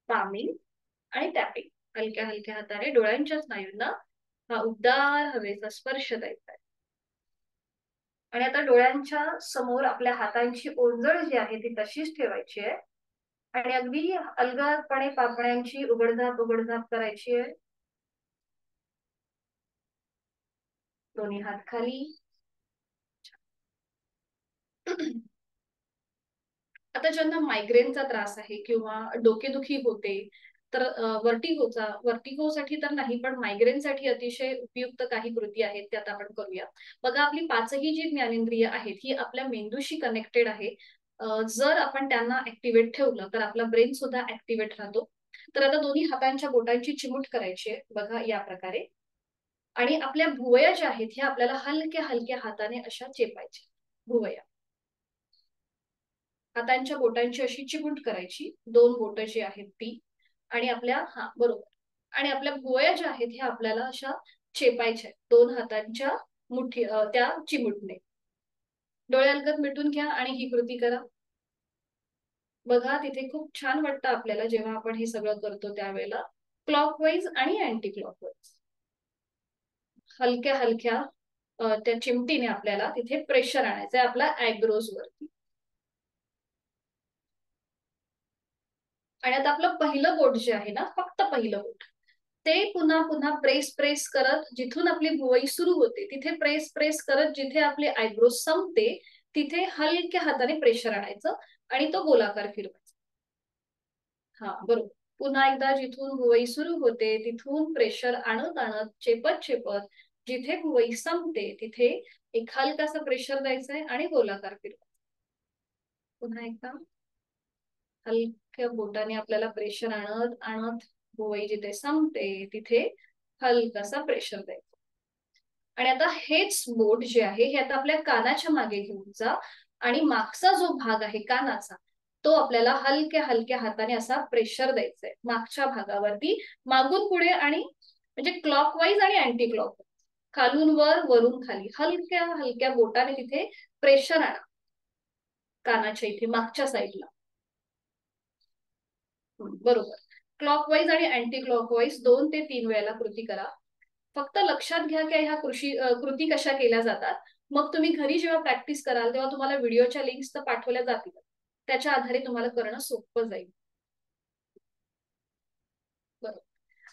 पामिंग आणि टॅपिंग. हलक्या हलक्या हाताने डोळ्यांच्या स्नायूंना हा उबदार हवेचा स्पर्श द्यायचा आहे. आणि आता डोळ्यांच्या समोर आपल्या हातांची ओंजळ जी आहे ती तशीच ठेवायची आहे आणि अगदी अलगदपणे पापण्यांची उघडझाप करायची आहे. दोन्ही हात खाली. आता ज्यांना मायग्रेनचा त्रास आहे किंवा डोकेदुखी होते तर वर्टिगोसाठी तर नाही पण मायग्रेनसाठी अतिशय उपयुक्त काही कृती आहेत त्यात आपण करूया. बघा, आपली पाचही जी ज्ञानेंद्रिय आहेत ही आपल्या मेंदूशी कनेक्टेड आहे. जर आपण त्यांना ऍक्टिव्हेट ठेवलं तर आपला ब्रेन सुद्धा ऍक्टिव्हेट राहतो. तर आता दोन्ही हातांच्या बोटांची चिमूट करायची आहे बघा या प्रकारे. आणि आपल्या भुवया ज्या आहेत ह्या आपल्याला हलक्या हलक्या हाताने अशा चेपायच्या. भुवया हातांच्या बोटांची अशी चिमूट करायची, 2 बोटं जी आहेत ती. आणि आपल्या बरोबर. आणि आपल्या भुवया ज्या आहेत ह्या आपल्याला अशा चेपायच्या 2 हातांच्या मुठी त्या चिमूटने. डोळे अलगद मिटून घ्या आणि ही कृती करा. बघा, तिथे खूप छान वाटतं आपल्याला जेव्हा आपण हे सगळं करतो त्यावेळेला. क्लॉकवाईज आणि अँटी क्लॉकवाईज हलक्या हलक्या त्या चिमटीने आपल्याला तिथे प्रेशर आणायचंय आपल्या आयब्रोज वरती. आणि आता आपलं पहिलं बोट जे आहे ना, फक्त पहिलं बोट, ते पुन्हा पुन्हा प्रेस प्रेस करत जिथून आपली भुवई सुरू होते तिथे प्रेस प्रेस करत जिथे आपले आयब्रोज संपते तिथे हलक्या हाताने प्रेशर आणायचं आणि तो गोलाकार फिरवायचा. बरोबर. पुन्हा एकदा जिथून भुवई सुरू होते तिथून प्रेशर आणत आणत चेपत चेपत जिथे भुवई संपते तिथे एक हलकासा प्रेशर द्यायचंय आणि गोलाकार फिरवायचा. पुन्हा एकदा हलक्या बोटाने आपल्याला प्रेशर आणत आणत भुवई जिथे संपते तिथे हलकासा प्रेशर द्यायचा. आणि आता हेच बोट जे आहे हे आता आपल्या कानाच्या मागे घेऊन जा आणि मागचा जो भाग आहे कानाचा तो आपल्याला हलक्या हलक्या हाताने असा प्रेशर द्यायचा आहे मागच्या भागावरती, मागून पुढे आणि म्हणजे क्लॉकवाईज आणि अँटी क्लॉकवाईज, खालून वर वरून खाली हलक्या हलक्या बोटाने तिथे प्रेशर आणा कानाच्या इथे मागच्या साईडला. बरोबर. क्लॉकवाईज आणि अँटी क्लॉकवाईज 2 ते 3 वेळेला कृती करा. फक्त लक्षात घ्या की ह्या कृती कशा केल्या जातात. मग तुम्ही घरी जेव्हा प्रॅक्टिस कराल तेव्हा तुम्हाला व्हिडिओच्या लिंक्स तर पाठवल्या जातील, त्याच्या आधारे तुम्हाला करणं सोपं जाईल. बरोबर.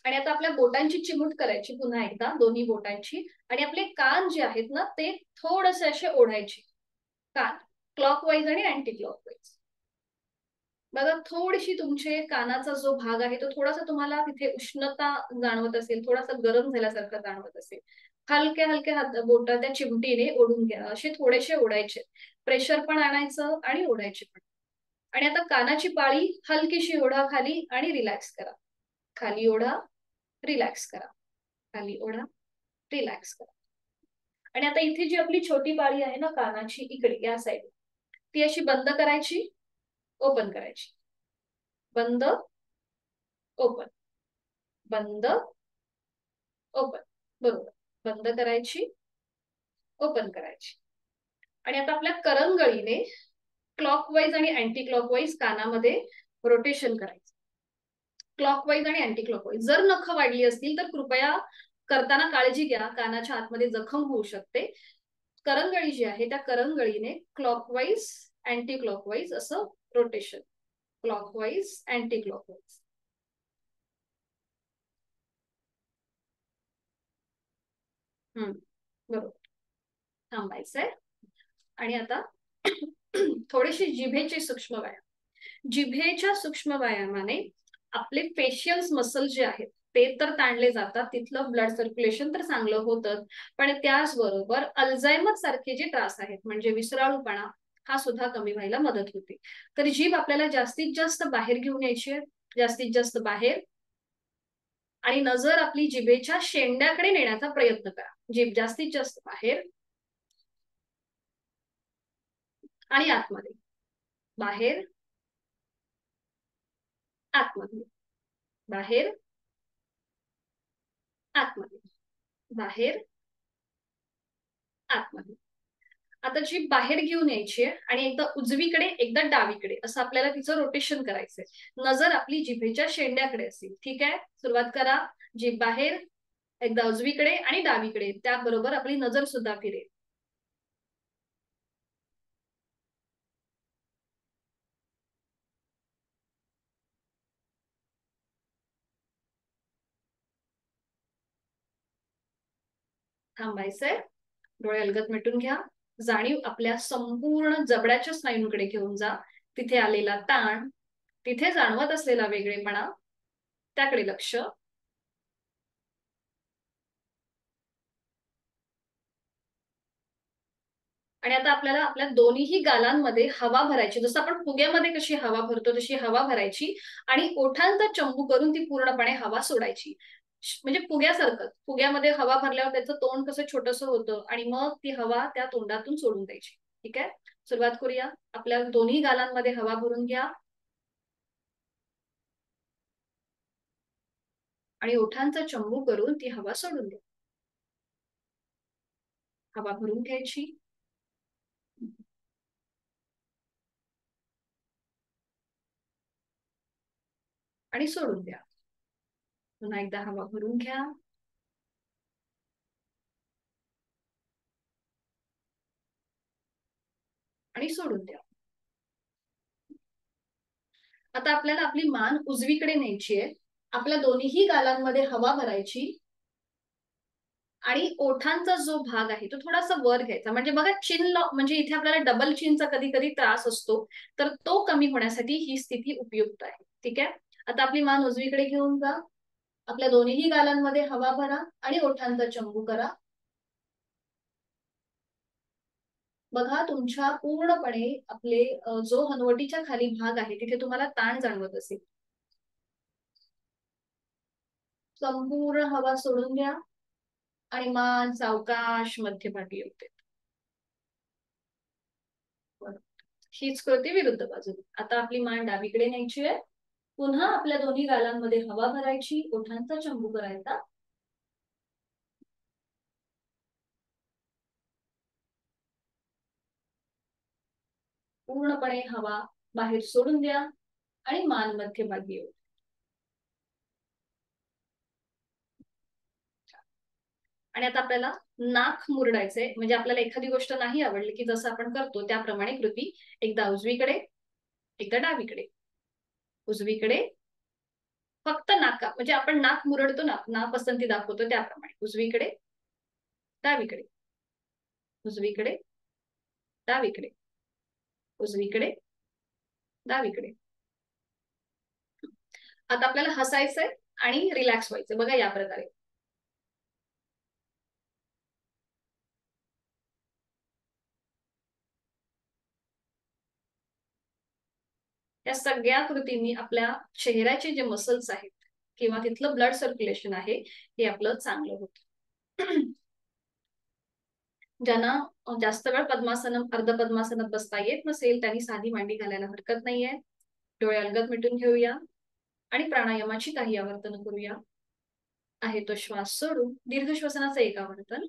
आणि आता आपल्या बोटांची चिमूट करायची पुन्हा एकदा, दोन्ही बोटांची. आणि आपले कान जे आहेत ना ते थोडेसे असे ओढायचे. कान क्लॉकवाईज आणि अँटी क्लॉकवाईज. बघा, थोडीशी तुमचे कानाचा जो भाग आहे तो थोडासा तुम्हाला तिथे उष्णता जाणवत असेल, थोडासा गरम झाल्यासारखं जाणवत असेल, हलक्या हलक्या हात बोटा त्या चिमटीने ओढून घ्या. असे थोडेसे ओढायचे, प्रेशर पण आणायचं आणि ओढायचे पण. आणि आता कानाची पाळी हलकीशी ओढा खाली आणि रिलॅक्स करा. खाली ओढा, रिलॅक्स करा, खाली ओढा, रिलॅक्स करा. आणि आता इथे जी आपली छोटी पाळी आहे ना कानाची इकडे या साईड, ती अशी बंद करायची, ओपन करायची, बंद ओपन, बंद ओपन. बरोबर. बंद करायची, ओपन करायची. आणि आता आपल्या करंगळीने क्लॉकवाईज आणि अँटी क्लॉकवाईज कानामध्ये रोटेशन करायचं. क्लॉकवाईज आणि अँटी क्लॉकवाईज. जर नख वाढली असतील तर कृपया करताना काळजी घ्या, कानाच्या आतमध्ये जखम होऊ शकते. करंगळी जी आहे त्या करंगळीने क्लॉकवाईज अँटी क्लॉकवाईज असं रोटेशन, क्लॉकवाईज अँटी क्लॉकवाईज. बरोबर. थांबायचंय. आणि आता थोडीशी जिभेची सूक्ष्म व्यायाम. जिभेच्या सूक्ष्म व्यायामाने आपले फेशियल्स मसल जे आहेत ते तर ताणले जातात, तिथलं ब्लड सर्क्युलेशन तर चांगलं होतं, पण त्याचबरोबर अल्झायमर सारखे जे त्रास आहेत म्हणजे विसराळूपणा हा सुद्धा कमी व्हायला मदत होते. तर जीभ आपल्याला जास्तीत जास्त बाहेर घेऊन यायची आहे, जास्तीत जास्त बाहेर. आणि नजर आपली जिभेच्या शेंड्याकडे नेण्याचा प्रयत्न करा. जीभ जास्तीत जास्त बाहेर आणि आतमध्ये, बाहेर आतमध्ये, बाहेर आतमध्ये, बाहेर आतमध्ये. आता जीभ बाहेर घेऊन यायची आहे आणि एकदा उजवीकडे एकदा डावीकडे असं आपल्याला तिचं रोटेशन करायचंय. नजर आपली जिभेच्या शेंड्याकडे असेल. ठीक आहे, सुरुवात करा. जीभ बाहेर, एकदा उजवीकडे आणि डावीकडे, त्याबरोबर आपली नजर सुद्धा फिरेल. थांबायचंय. डोळे अलगद मिटून घ्या. जाणीव आपल्या संपूर्ण जबड्याच्या स्नायूंकडे घेऊन जा. तिथे आलेला ताण, तिथे जाणवत असलेला वेगळेपणा, त्याकडे लक्ष. आणि आता आपल्याला आपल्या दोन्हीही गालांमध्ये हवा भरायची. जसं आपण फुग्यामध्ये कशी हवा भरतो तशी हवा भरायची आणि ओठांचा चंबू करून ती पूर्णपणे हवा सोडायची. म्हणजे फुग्यासारखं. फुग्यामध्ये हवा भरल्यावर त्याचं तोंड कसं छोटस होतं आणि मग ती हवा त्या तोंडातून सोडून द्यायची. ठीक आहे, सुरुवात करूया. आपल्या दोन्ही गालांमध्ये हवा भरून घ्या आणि ओठांचा चंबू करून ती हवा सोडून द्या. हवा भरून घ्यायची आणि सोडून द्या. पुन्हा एकदा हवा भरून घ्या आणि सोडून द्या. आता आपल्याला आपली मान उजवीकडे न्यायची आहे. आपल्या दोन्हीही गालांमध्ये हवा भरायची आणि ओठांचा जो भाग आहे तो थोडासा वर घ्यायचा. म्हणजे बघा, चिन लॉक, म्हणजे इथे आपल्याला डबल चिनचा कधी कधी त्रास असतो, तर तो कमी होण्यासाठी ही स्थिती उपयुक्त आहे. ठीक आहे, आता आपली मान उजवीकडे घेऊन जा. आपल्या दोन्हीही गालांमध्ये हवा भरा आणि ओठांचा चंबू करा. बघा, तुमच्या पूर्णपणे आपले जो हनवटीच्या खाली भाग आहे तिथे तुम्हाला ताण जाणवत असेल. संपूर्ण हवा सोडून द्या आणि मान सावकाश मध्यभागी होते. हीच कृती विरुद्ध बाजूला. आता आपली मान डावीकडे न्यायची आहे. पुन्हा आपल्या दोन्ही गालांमध्ये हवा भरायची, ओठांचा चंबू करायचा. पूर्णपणे हवा बाहेर सोडून द्या आणि मान मध्यभागी येऊ. आणि आता आपल्याला नाक मुरडायचंय. म्हणजे आपल्याला एखादी गोष्ट नाही आवडली की जसं आपण करतो त्याप्रमाणे कृती. एकदा उजवीकडे एकदा डावीकडे. उजवीकडे, फक्त नाका, म्हणजे आपण नाक मुरडतो ना, नापसंती दाखवतो त्याप्रमाणे. उजवीकडे डावीकडे, उजवीकडे डावीकडे, उजवीकडे डावीकडे. आता आपल्याला हसायचंय आणि रिलॅक्स व्हायचंय. बघा या प्रकारे. या सगळ्या कृतींनी आपल्या चेहऱ्याचे जे मसल्स आहेत किंवा तिथलं ब्लड सर्क्युलेशन आहे हे आपलं चांगलं होतं. ज्यांना जास्त वेळ पद्मासन, अर्ध पद्मासनात बसता येत नसेल त्यांनी साधी मांडी घालायला हरकत नाहीये. डोळे अलगद मिटून घेऊया आणि प्राणायामाची काही आवर्तन करूया. आहे तो श्वास सोडून दीर्घ श्वसनाचं एक आवर्तन.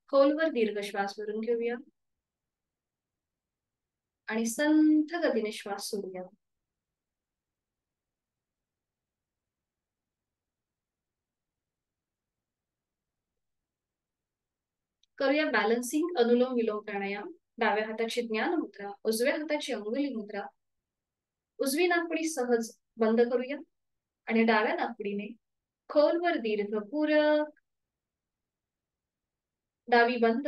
खोलवर दीर्घ श्वास भरून घेऊया आणि संथ गतीने श्वास सोडूया. करूया बॅलन्सिंग अनुलोम विलोम प्राणायाम. डाव्या हाताची ज्ञान मुद्रा, उजव्या हाताची अंगुली मुद्रा. उजवी नाकपुडी सहज बंद करूया आणि डाव्या नाकपुडीने खोलवर दीर्घ पूरक. डावी बंद,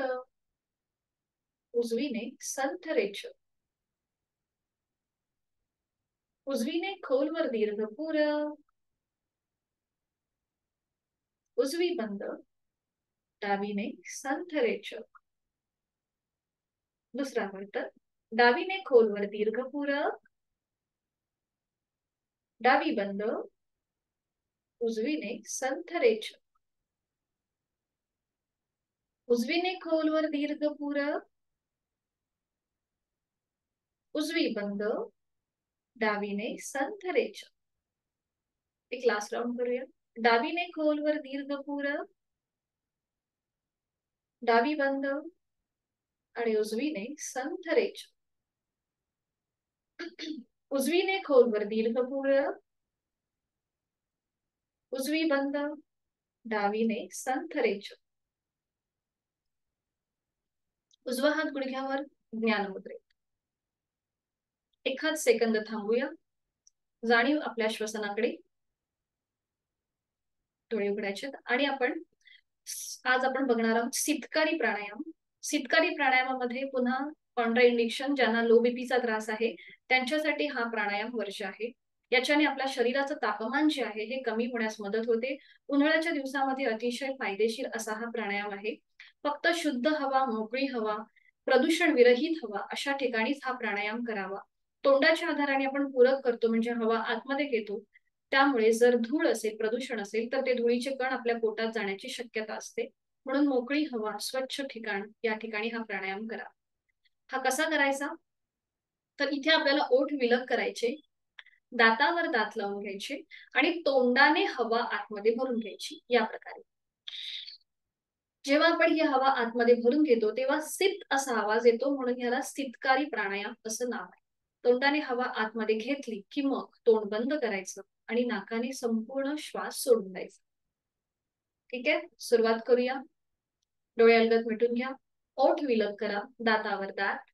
उजवीने संथ रेचक. उजवीने खोलवर दीर्घ पूरक, उजवी बंद, डावीने संथ रेचक. दुसरा वर्तन. डावीने खोलवर दीर्घ पूरक, डावी बंद, उजवीने संथ रेचक. उजवीने खोलवर दीर्घ पूरक, उजवी बंद, डावीने संथ रेचक. एक लास्ट राउंड करूया. डावीने खोलवर दीर्घ पूरक, डावी बंद आणि उजवीने संथ रेच. उजवीने खोलवर दीर्घ पूरक, उजवी बंद, डावीने संथ रेच. उजवा हात गुडघ्यावर, ज्ञानमुद्रेत. एखाद सेकंद थांबूया. जाणीव आपल्या श्वसनाकडे. डोळे उघडायचे आणि आज आपण बघणार आहोत शीतकारी प्राणायाम. शीतकारी प्राणायामामध्ये पुन्हा कॉन्ट्राइंडिक्शन, ज्यांना लो बीपीचा त्रास आहे त्यांच्यासाठी हा प्राणायाम वर्ष आहे. याच्याने आपल्या शरीराचं तापमान जे आहे हे कमी होण्यास मदत होते. उन्हाळ्याच्या दिवसामध्ये अतिशय फायदेशीर असा हा प्राणायाम आहे. फक्त शुद्ध हवा, मोकळी हवा, प्रदूषण विरहित हवा अशा ठिकाणीच हा प्राणायाम करावा. तोंडाच्या आधाराने आपण पूरक करतो, म्हणजे हवा आतमध्ये घेतो. त्यामुळे जर धूळ असेल, प्रदूषण असेल तर ते धुळीचे कण आपल्या पोटात जाण्याची शक्यता असते. म्हणून मोकळी हवा, स्वच्छ ठिकाण या ठिकाणी हा प्राणायाम करा. हा कसा करायचा? तर इथे आपल्याला ओठ विलग करायचे, दातावर दात लावून घ्यायचे आणि तोंडाने हवा आतमध्ये भरून घ्यायची. या प्रकारे जेव्हा आपण ही हवा आतमध्ये भरून घेतो तेव्हा सित असा आवाज येतो, म्हणून ह्याला शीतकारी प्राणायाम असं नाव आहे. तोंडाने हवा आतमध्ये घेतली की मग तोंड बंद करायचं आणि नाकाने संपूर्ण श्वास सोडून द्यायचा. ठीक आहे, सुरुवात करूया. डोळे अलगद मिटून घ्या, ओठ विलग करा, दातावर दात,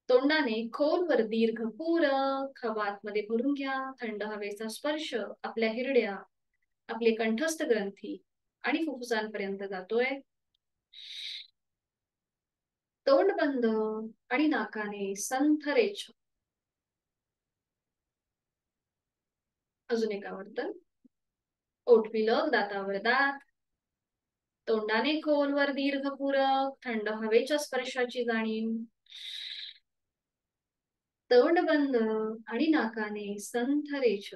तोंडाने खोलवर दीर्घ पूरक हवा आतमध्ये भरून घ्या. थंड हवेचा स्पर्श आपल्या हिरड्या, आपले कंठस्थ ग्रंथी आणि फुफ्फुसांपर्यंत जातोय. तोंड बंद आणि नाकाने संथ रेच. अजून एक आवर्तन. ओठ विलग, दातावर दात, तोंडाने खोलवर दीर्घ पूरक, थंड हवेच्या स्पर्शाची जाणीव. तोंड बंद आणि नाकाने संथ रेच.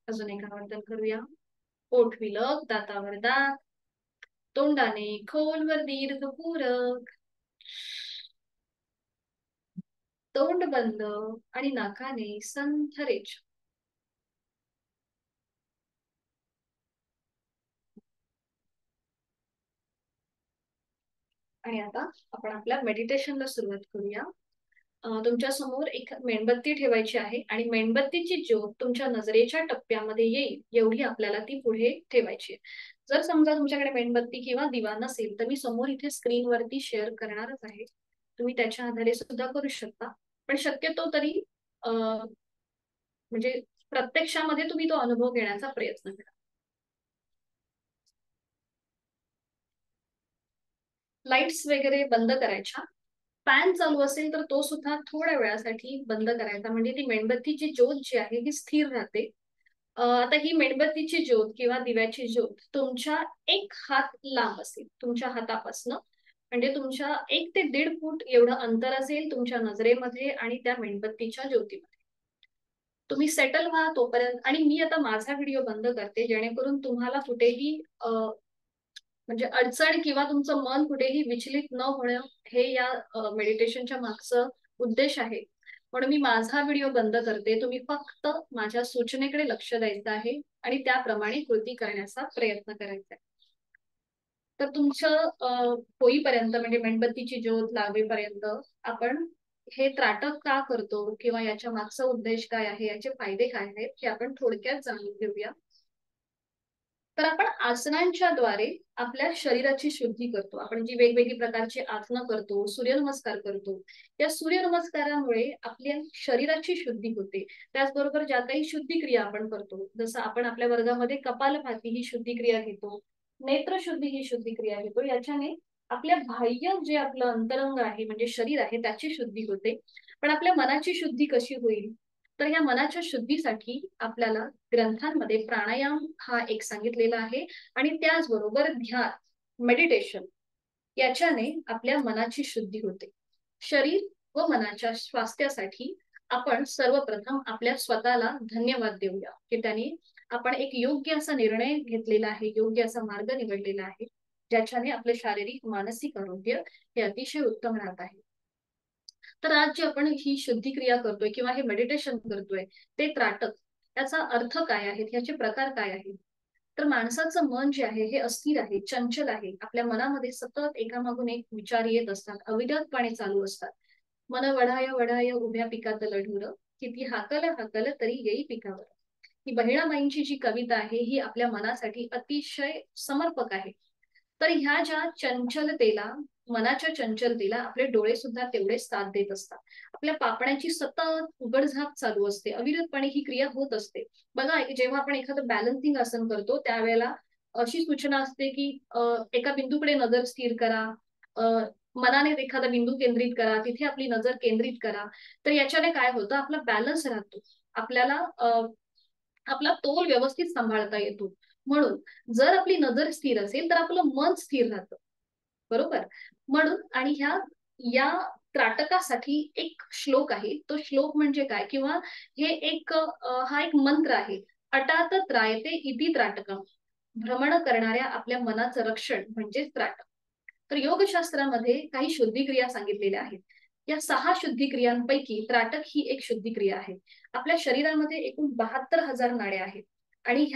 अजून एक आवर्तन करूया. ओठ विलग, दातावर दात, तोंडाने खोलवर दीर्घ पूरक, तोंड बंद आणि नाकाने संथ रेच. आणि आता आपण आपल्या मेडिटेशनला सुरुवात करूया. तुमच्या समोर एक मेणबत्ती ठेवायची आहे आणि मेणबत्तीची ज्योत तुमच्या नजरेच्या टप्प्यामध्ये येईल एवढी आपल्याला ती पुढे ठेवायची आहे. जर समजा तुमच्याकडे मेणबत्ती किंवा दिवा नसेल तर मी समोर इथे स्क्रीनवरती शेअर करणारच आहे, तुम्ही त्याच्या आधारे सुद्धा करू शकता. पण शक्यतो तरी म्हणजे प्रत्यक्षामध्ये तुम्ही तो अनुभव घेण्याचा प्रयत्न करा. लाईट्स वगैरे बंद करायच्या. फॅन चालू असेल तर तो सुद्धा थोड्या वेळासाठी बंद करायचा, म्हणजे ती मेणबत्तीची ज्योत जी आहे ती स्थिर राहते. आता ही मेणबत्तीची ज्योत किंवा दिव्याची ज्योत तुमच्या एक हात लांब असेल तुमच्या हातापासनं, म्हणजे तुमच्या 1 ते 1.5 फूट एवढं अंतर असेल तुमच्या नजरेमध्ये आणि त्या मेणबत्तीच्या ज्योतीमध्ये. तुम्ही सेटल व्हा तोपर्यंत. आणि मी आता माझा व्हिडिओ बंद करते जेणेकरून तुम्हाला कुठेही म्हणजे अडचण किंवा तुमचं मन कुठेही विचलित न होणं हे या मेडिटेशनच्या मागचं उद्देश आहे. म्हणून मी माझा व्हिडिओ बंद करते. तुम्ही फक्त माझ्या सूचनेकडे लक्ष द्यायचं आहे आणि त्याप्रमाणे कृती करण्याचा प्रयत्न करायचा आहे. तर तुमचं होईपर्यंत, म्हणजे मेणबत्तीची ज्योत लावेपर्यंत आपण हे त्राटक का करतो किंवा याच्या मागचा उद्देश काय आहे, याचे फायदे काय आहेत हे आपण थोडक्यात जाणून घेऊया. तर आपण आसनांच्या द्वारे आपल्या शरीराची शुद्धी करतो. आपण जी वेगवेगळी प्रकारची आसनं करतो, सूर्यनमस्कार करतो, या सूर्यनमस्कारामुळे आपल्या शरीराची शुद्धी होते. त्याचबरोबर ज्या काही शुद्धी क्रिया आपण करतो, जसं आपण आपल्या वर्गामध्ये कपालभाती ही शुद्धी क्रिया घेतो, नेत्रशुद्धी ही शुद्धी क्रिया घेतो, याच्याने आपल्या बाह्य जे आपलं अंतरंग आहे म्हणजे शरीर आहे त्याची शुद्धी होते. पण आपल्या मनाची शुद्धी कशी होईल? तर या मनाच्या शुद्धीसाठी आपल्याला ग्रंथांमध्ये प्राणायाम हा एक सांगितलेला आहे आणि त्याचबरोबर ध्यान, मेडिटेशन याच्याने आपल्या मनाची शुद्धी होते. शरीर व मनाच्या स्वास्थ्यासाठी आपण सर्वप्रथम आपल्या स्वतःला धन्यवाद देऊया की त्यांनी आपण एक योग्य असा निर्णय घेतलेला आहे, योग्य असा मार्ग निवडलेला आहे, ज्याच्याने आपले शारीरिक मानसिक आरोग्य हे अतिशय उत्तम राहत आहे. तर आज जे आपण ही शुद्धी क्रिया करतोय किंवा हे मेडिटेशन करतोय ते त्राटक, त्याचा अर्थ काय आहे, याचे प्रकार काय आहेत? तर माणसाचं मन जे आहे हे अस्थिर आहे, चंचल आहे. आपल्या मनामध्ये सतत एकामागून एक विचार येत असतात, अविरतपणे चालू असतात. मन वढाय वढाय उभ्या पिकातलं ढोर, किती हाकल हाकल तरी येई पिकावर. ही बहिणाबाईंची जी कविता आहे ही आपल्या मनासाठी अतिशय समर्पक आहे. तर ह्या ज्या चंचलतेला, मनाच्या चंचलतेला आपले डोळे सुद्धा तेवढे साथ देत असतात. आपल्या पापण्याची सतत उघडझाप चालू असते, अविरतपणे ही क्रिया होत असते. बघा, जेव्हा आपण एखादं बॅलन्सिंग आसन करतो त्यावेळेला अशी सूचना असते की एका बिंदूकडे नजर स्थिर करा, मनाने एखादा बिंदू केंद्रित करा, तिथे आपली नजर केंद्रित करा. तर याच्याने काय होतं, आपला बॅलन्स राहतो, आपल्याला आपला तोल व्यवस्थित सांभाळता येतो. म्हणून जर आपली नजर स्थिर असेल तर आपलं मन स्थिर राहतं, बरोबर. म्हणून आणि या त्राटकासाठी एक श्लोक आहे. तो श्लोक म्हणजे काय, किंवा हे एक हा एक मंत्र आहे. अटात त्रायते इति त्राटकम. भ्रमण करणाऱ्या आपल्या मनाचं रक्षण म्हणजे त्राटक. तर योगशास्त्रामध्ये काही शुद्धिक्रिया सांगितलेल्या आहेत. या 6 शुद्धिक्रियांपैकी त्राटक ही एक शुद्धिक्रिया आहे. आपल्या शरीरामध्ये एकूण 72,000 नाड्या आहेत आणि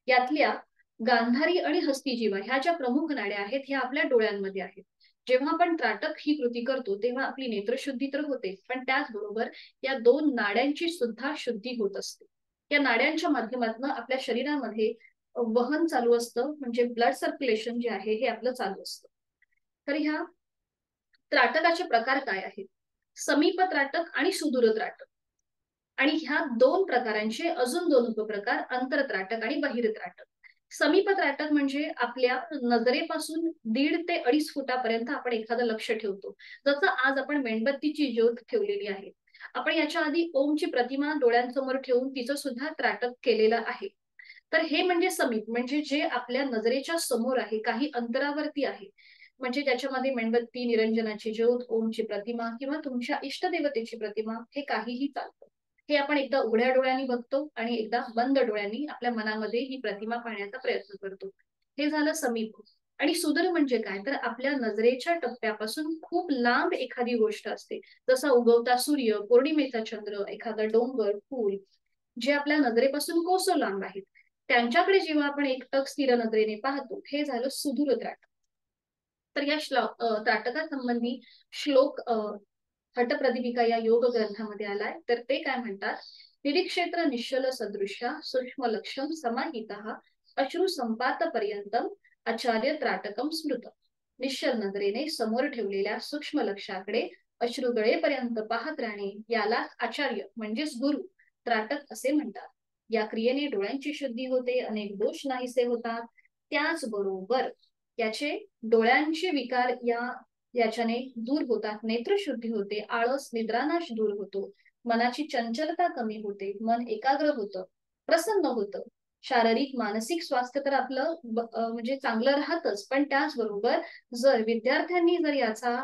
यातल्या गांधारी आणि हस्तिजीवा ह्या ज्या प्रमुख नाड्या आहेत ह्या आपल्या डोळ्यांमध्ये आहेत. जेव्हा आपण त्राटक ही कृती करतो तेव्हा आपली नेत्रशुद्धी तर होते, पण त्याचबरोबर या 2 नाड्यांची सुद्धा शुद्धी होत असते. या नाड्यांच्या माध्यमातून आपल्या शरीरामध्ये वहन चालू असतं, म्हणजे ब्लड सर्क्युलेशन जे आहे हे आपलं चालू असतं. तर ह्या त्राटकाचे प्रकार काय आहेत? समीप त्राटक आणि सुदूर त्राटक. आणि ह्या 2 प्रकारांचे अजून 2 उपप्रकार, अंतरत्राटक आणि बहिर्त्राटक. समीप त्राटक म्हणजे आपल्या नजरेपासून 1.5 ते 2.5 फुटापर्यंत आपण एखादं लक्ष ठेवतो. जसं आज आपण मेणबत्तीची ज्योत ठेवलेली आहे. आपण याच्या आधी ओमची प्रतिमा डोळ्यांसमोर ठेवून तिचं सुद्धा त्राटक केलेलं आहे. तर हे म्हणजे समीप, म्हणजे जे आपल्या नजरेच्या समोर आहे, काही अंतरावरती आहे. म्हणजे त्याच्यामध्ये मेणबत्ती, निरंजनाची ज्योत, ओमची प्रतिमा किंवा तुमच्या इष्टदेवतेची प्रतिमा हे काहीही चालतं. हे आपण एकदा उघड्या डोळ्यांनी बघतो आणि एकदा बंद डोळ्यांनी आपल्या मनामध्ये ही प्रतिमा पाहण्याचा प्रयत्न करतो. हे झालं समीप. आणि सुदूर म्हणजे काय, तर आपल्या नजरेच्या टप्प्यापासून खूप लांब एखादी गोष्ट असते, जसा उगवता सूर्य, पौर्णिमेचा चंद्र, एखादा डोंगर, फूल, जे आपल्या नजरेपासून कोसो लांब आहेत, त्यांच्याकडे जेव्हा आपण एकटक स्थिर नजरेने पाहतो, हे झालं सुदूर त्राटक. तर या त्राटकासंबंधी श्लोक हटप्रदीपिका या योग ग्रंथामध्ये आलाय. तर ते काय म्हणतात, निरीक्षेत्र निश्चल सदृश्या सूक्ष्म लक्षम समाहितः अश्रू संपात पर्यंतम आचार्य त्राटकम स्मृत. निश्चल नजरेने समोर ठेवलेल्या सूक्ष्म लक्षाकडे अश्रुगळेपर्यंत पाहत राहणे याला आचार्य म्हणजेच गुरु त्राटक असे म्हणतात. या क्रियेने डोळ्यांची शुद्धी होते, अनेक दोष नाहीसे होतात. त्याचबरोबर याचे डोळ्यांचे विकार याच्याने दूर होतात, नेत्रशुद्धी होते, आळस निद्रानाश दूर होतो, मनाची चंचलता कमी होते, मन एकाग्र होतं, प्रसन्न होतं. शारीरिक मानसिक स्वास्थ्य तर आपलं म्हणजे चांगलं राहतच, पण त्याचबरोबर जर विद्यार्थ्यांनी जर याचा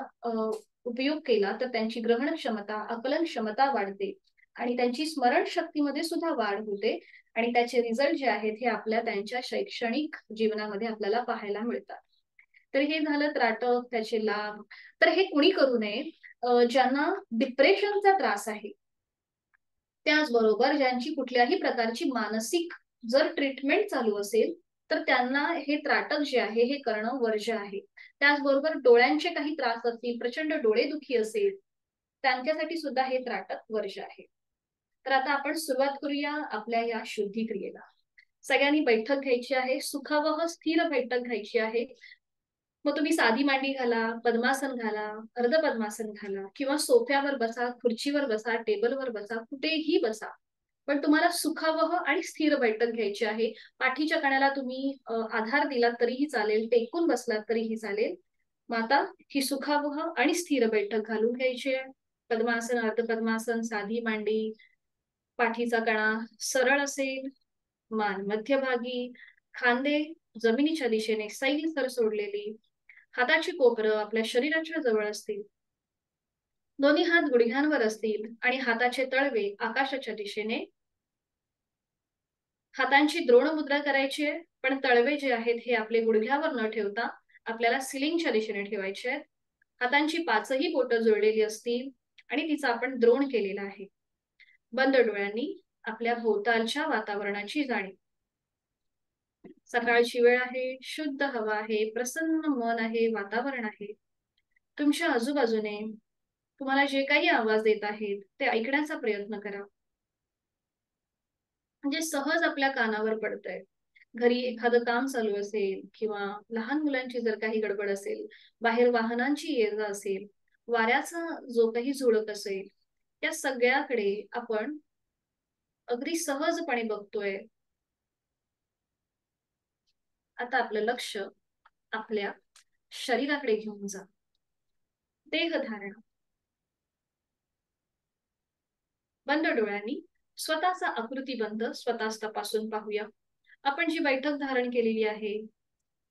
उपयोग केला तर त्यांची ग्रहण क्षमता, आकलन क्षमता वाढते आणि त्यांची स्मरण शक्तीमध्ये सुद्धा वाढ होते आणि त्याचे रिझल्ट जे आहेत हे आपल्या त्यांच्या शैक्षणिक जीवनामध्ये आपल्याला पाहायला मिळतात. तर हे झालं त्राटक, त्याचे लाभ. तर हे कुणी करू नये, ज्यांना डिप्रेशनचा त्रास आहे, त्याचबरोबर ज्यांची कुठल्याही प्रकारची मानसिक जर ट्रीटमेंट चालू असेल तर त्यांना हे त्राटक जे आहे हे करणं वर्ज्य आहे. त्याचबरोबर डोळ्यांचे काही त्रास असतील, प्रचंड डोळेदुखी असेल, त्यांच्यासाठी सुद्धा हे त्राटक वर्ज्य आहे. तर आता आपण सुरुवात करूया आपल्या या शुद्धी क्रियेला. सगळ्यांनी बैठक घ्यायची आहे, सुखावह स्थिर बैठक घ्यायची आहे. मग तुम्ही साधी मांडी घाला, पद्मासन घाला, अर्ध पद्मासन घाला किंवा सोफ्यावर बसा, खुर्चीवर बसा, टेबलवर बसा, कुठेही बसा, पण तुम्हाला सुखावह आणि स्थिर बैठक घ्यायची आहे. पाठीच्या कण्याला तुम्ही आधार दिलात तरीही चालेल, टेकून बसलात तरीही चालेल. मग आता ही सुखावह आणि स्थिर बैठक घालून घ्यायची आहे. पद्मासन, अर्ध पद्मासन, साधी मांडी, पाठीचा कणा सरळ असेल, मान मध्यभागी, खांदे जमिनीच्या दिशेने सैल सोडलेली, हाताची कोपरं आपल्या शरीराच्या जवळ असतील, दोन्ही हात गुडघ्यांवर असतील आणि हाताचे तळवे आकाशाच्या दिशेने. हातांची द्रोण मुद्रा करायची आहे, पण तळवे जे आहेत हे आपले गुडघ्यावर न ठेवता आपल्याला सिलिंगच्या दिशेने ठेवायचे आहेत. हातांची 5ही बोटं जोडलेली असतील आणि तिचा आपण द्रोण केलेला आहे. बंद डोळ्यांनी आपल्या भोवतालच्या वातावरणाची जाणीव. सकाळची वेळ आहे, शुद्ध हवा आहे, प्रसन्न मन आहे, वातावरण आहे. तुमच्या आजूबाजूने तुम्हाला जे काही आवाज येत आहेत ते ऐकण्याचा प्रयत्न करा. म्हणजे सहज आपल्या कानावर पडतंय. घरी एखादं काम चालू असेल किंवा लहान मुलांची जर काही गडबड असेल, बाहेर वाहनांची ये-जा असेल, वाऱ्याचा जो काही झुळूक असेल, त्या सगळ्याकडे आपण अगदी सहजपणे बघतोय. आता आपलं लक्ष आपल्या शरीराकडे घेऊन जा. देहधारणा. बंद डोळ्यांनी स्वतःचा आकृतीबंध स्वतःच तपासून पाहूया. आपण जी बैठक धारण केलेली आहे,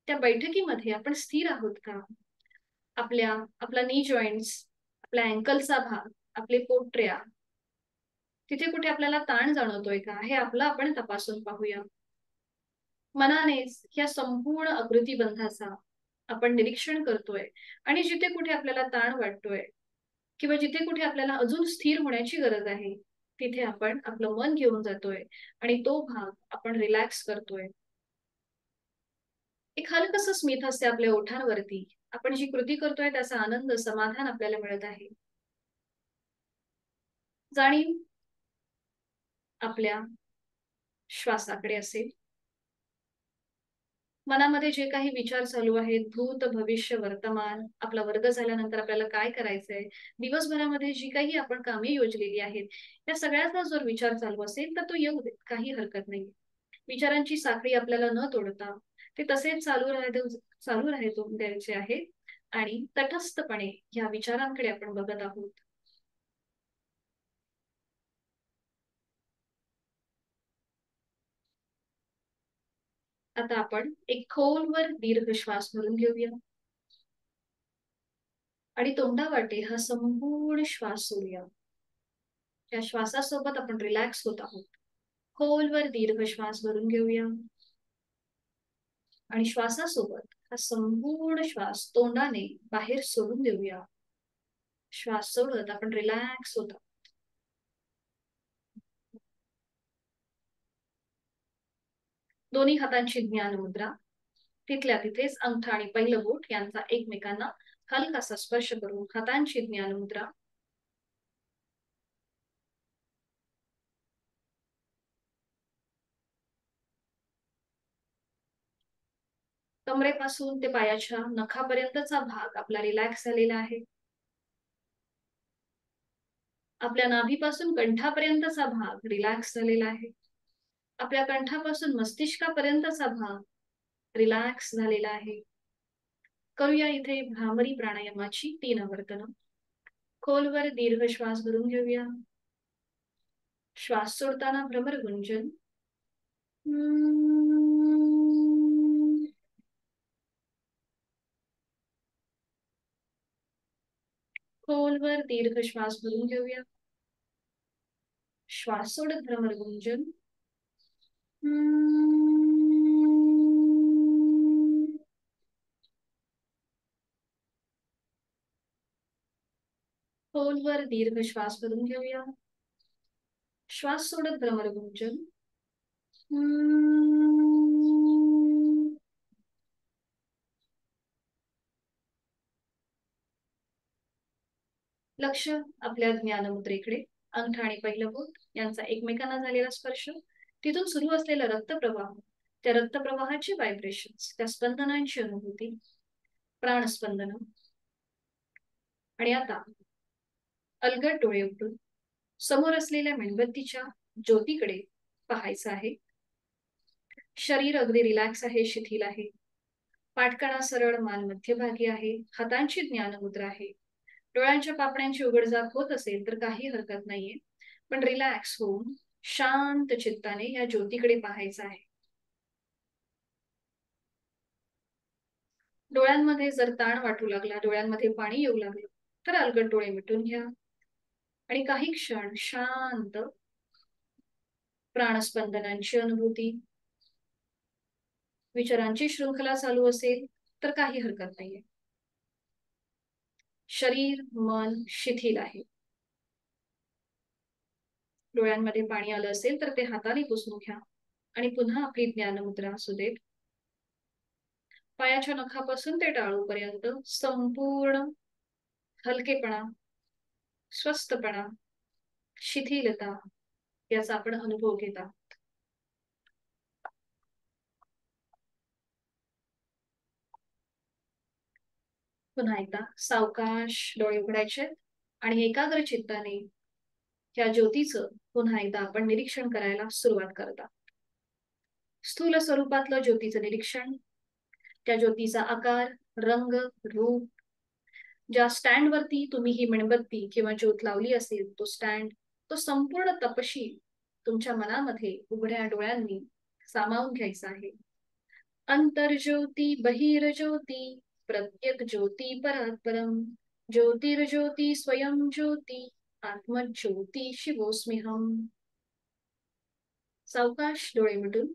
त्या बैठकीमध्ये आपण स्थिर आहोत का? आपला नी जॉइंट्स, आपल्या अँकलचा भाग, आपले पोटऱ्या, तिथे कुठे आपल्याला ताण जाणवतोय का? हे आपलं आपण तपासून पाहूया. मनानेच या संपूर्ण आकृतीबंधाचा आपण निरीक्षण करतोय आणि जिथे कुठे आपल्याला ताण वाटतोय किंवा जिथे कुठे आपल्याला अजून स्थिर होण्याची गरज आहे, तिथे आपण आपलं मन घेऊन जातोय आणि तो भाग आपण रिलॅक्स करतोय. एक हलकसं स्मित हास्य आपल्या ओठांवरती. आपण जी कृती करतोय त्याचा आनंद, समाधान आपल्याला मिळत आहे. जाणीव आपल्या श्वासाकडे असेल. मनामध्ये जे काही विचार चालू आहेत, भूत, भविष्य, वर्तमान, आपला वर्ग झाल्यानंतर आपल्याला काय करायचंय, दिवसभरामध्ये जी काही आपण कामे योजलेली आहेत, या सगळ्याचा जर विचार चालू असेल, तर तो येऊ देत, काही हरकत नाही. विचारांची साखळी आपल्याला न तोडता ते तसेच चालू राहतो द्यायचे आहेत आणि तटस्थपणे या विचारांकडे आपण बघत आहोत. आता आपण एक खोलवर दीर्घ श्वास भरून घेऊया आणि तोंडावाटे हा संपूर्ण श्वास सोडूया. या श्वासासोबत आपण रिलॅक्स होत आहोत. खोलवर दीर्घ श्वास भरून घेऊया आणि श्वासासोबत हा संपूर्ण श्वास तोंडाने बाहेर सोडून देऊया. श्वास सोडत आपण रिलॅक्स होत आहोत. दोन्ही हातांची ज्ञान मुद्रा. तिथल्या तिथेच अंगठा आणि पहिलं बोट यांचा एकमेकांना हलकासा स्पर्श करून हातांची ज्ञान मुद्रा. कमरेपासून ते पायाच्या नखापर्यंतचा भाग आपला रिलॅक्स झालेला आहे. आपल्या नाभीपासून कंठापर्यंतचा भाग रिलॅक्स झालेला आहे. आपल्या कंठापासून मस्तिष्कापर्यंतचा भाग रिलॅक्स झालेला आहे. करूया इथे भ्रामरी प्राणायामाची 3 आवर्तनं. खोलवर दीर्घ श्वास भरून घेऊया. श्वास सोडताना भ्रमर गुंजन. खोलवर दीर्घ श्वास भरून घेऊया. श्वास सोडत भ्रमर गुंजन. खोलवर दीर्घ श्वास भरून घेऊया. श्वास सोडत भ्रमर गुंजन. लक्ष आपल्या ज्ञानमुद्रेकडे. अंगठा आणि पहिलं बोट यांचा एकमेकांना झालेला स्पर्श, तिथून सुरू असलेला रक्तप्रवाह, त्या रक्तप्रवाहाचे व्हायब्रेशन्स, त्या स्पंदनांची अनुभूती, प्राणस्पंदन. आणि आता अलगद डोळे उघडून समोर असलेल्या मेणबत्तीच्या ज्योतीकडे पाहायचं आहे. शरीर अगदी रिलॅक्स आहे, शिथिल आहे. पाठकणा सरळ, मान मध्यभागी आहे. हातांची ज्ञानमुद्रा आहे. डोळ्यांच्या पापण्यांची उघडझाप होत असेल तर काही हरकत नाहीये, पण रिलॅक्स होऊन शांत चित्ताने या ज्योतीकडे पाहायचं आहे. डोळ्यांमध्ये जर ताण वाटू लागला, डोळ्यांमध्ये पाणी येऊ लागलं, तर अलगद डोळे मिटून घ्या आणि काही क्षण शांत प्राणस्पंदनांची अनुभूती. विचारांची शृंखला चालू असेल तर काही हरकत नाहीये. शरीर मन शिथिल आहे. डोळ्यांमध्ये पाणी आलं असेल तर ते हाताने पुसून घ्या आणि पुन्हा आपली ज्ञानमुद्रा असू देत. पायाच्या नखापासून ते टाळूपर्यंत संपूर्ण हलकेपणा, स्वस्थपणा, शिथिलता याचा आपण अनुभव घेत आहोत. पुन्हा एकदा सावकाश डोळे उघडायचे आणि एकाग्र चित्ताने या ज्योतीचं पुन्हा एकदा आपण निरीक्षण करायला सुरुवात करता. स्थूल स्वरूपातलं ज्योतीचं निरीक्षण, त्या ज्योतीचा आकार, रंग, रूप, ज्या स्टँड वरती तुम्ही ही मेणबत्ती किंवा ज्योत लावली असेल तो स्टँड, तो संपूर्ण तपशील तुमच्या मनामध्ये उघड्या डोळ्यांनी सामावून घ्यायचा आहे. अंतर्ज्योती बहिर्ज्योती प्रत्यक ज्योती परात् परम ज्योतिर्ज्योती स्वयं ज्योती आत्मज्योती शिवोस्म्यहम. सावकाश डोळे मिटून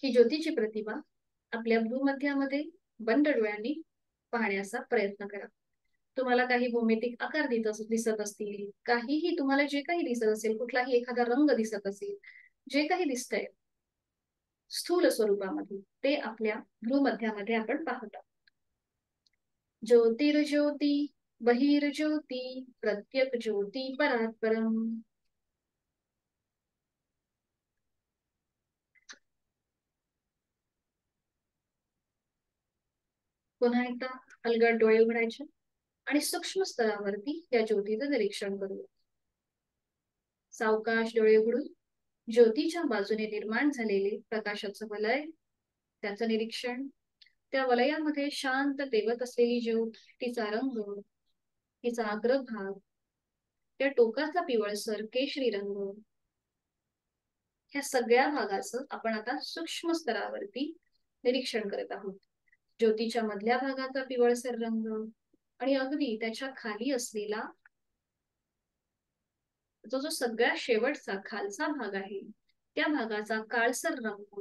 ही ज्योतीची प्रतिमा आपल्या भूमध्यामध्ये बंद डोळ्यांनी पाहण्याचा प्रयत्न करा. तुम्हाला काही भौमितिक आकार दिसत असतील, काहीही तुम्हाला जे काही दिसत असेल, कुठलाही एखादा रंग दिसत असेल, जे काही दिसतंय स्थूल स्वरूपामध्ये ते आपल्या भूमध्यामध्ये आपण पाहतो. ज्योतिर्ज्योती बहिर्ज्योती प्रत्यक ज्योती परात् परम. पुन्हा एकदा अलगद डोळे उघडायचे आणि सूक्ष्म स्तरावरती त्या ज्योतीचं निरीक्षण करूया. सावकाश डोळे उघडून ज्योतीच्या बाजूने निर्माण झालेले प्रकाशाचं वलय, त्याचं निरीक्षण, त्या वलयामध्ये शांत तेवत असलेली ज्योत, तिचा रंग, तिचा अग्रभाग, त्या टोकाचा पिवळसर केशरी रंग, ह्या सगळ्या भागाचं आपण आता सूक्ष्म स्तरावरती निरीक्षण करत आहोत. ज्योतीच्या मधल्या भागाचा पिवळसर रंग आणि अगदी त्याच्या खाली असलेला जो सगळ्या शेवटचा खालचा भाग आहे त्या भागाचा काळसर रंग,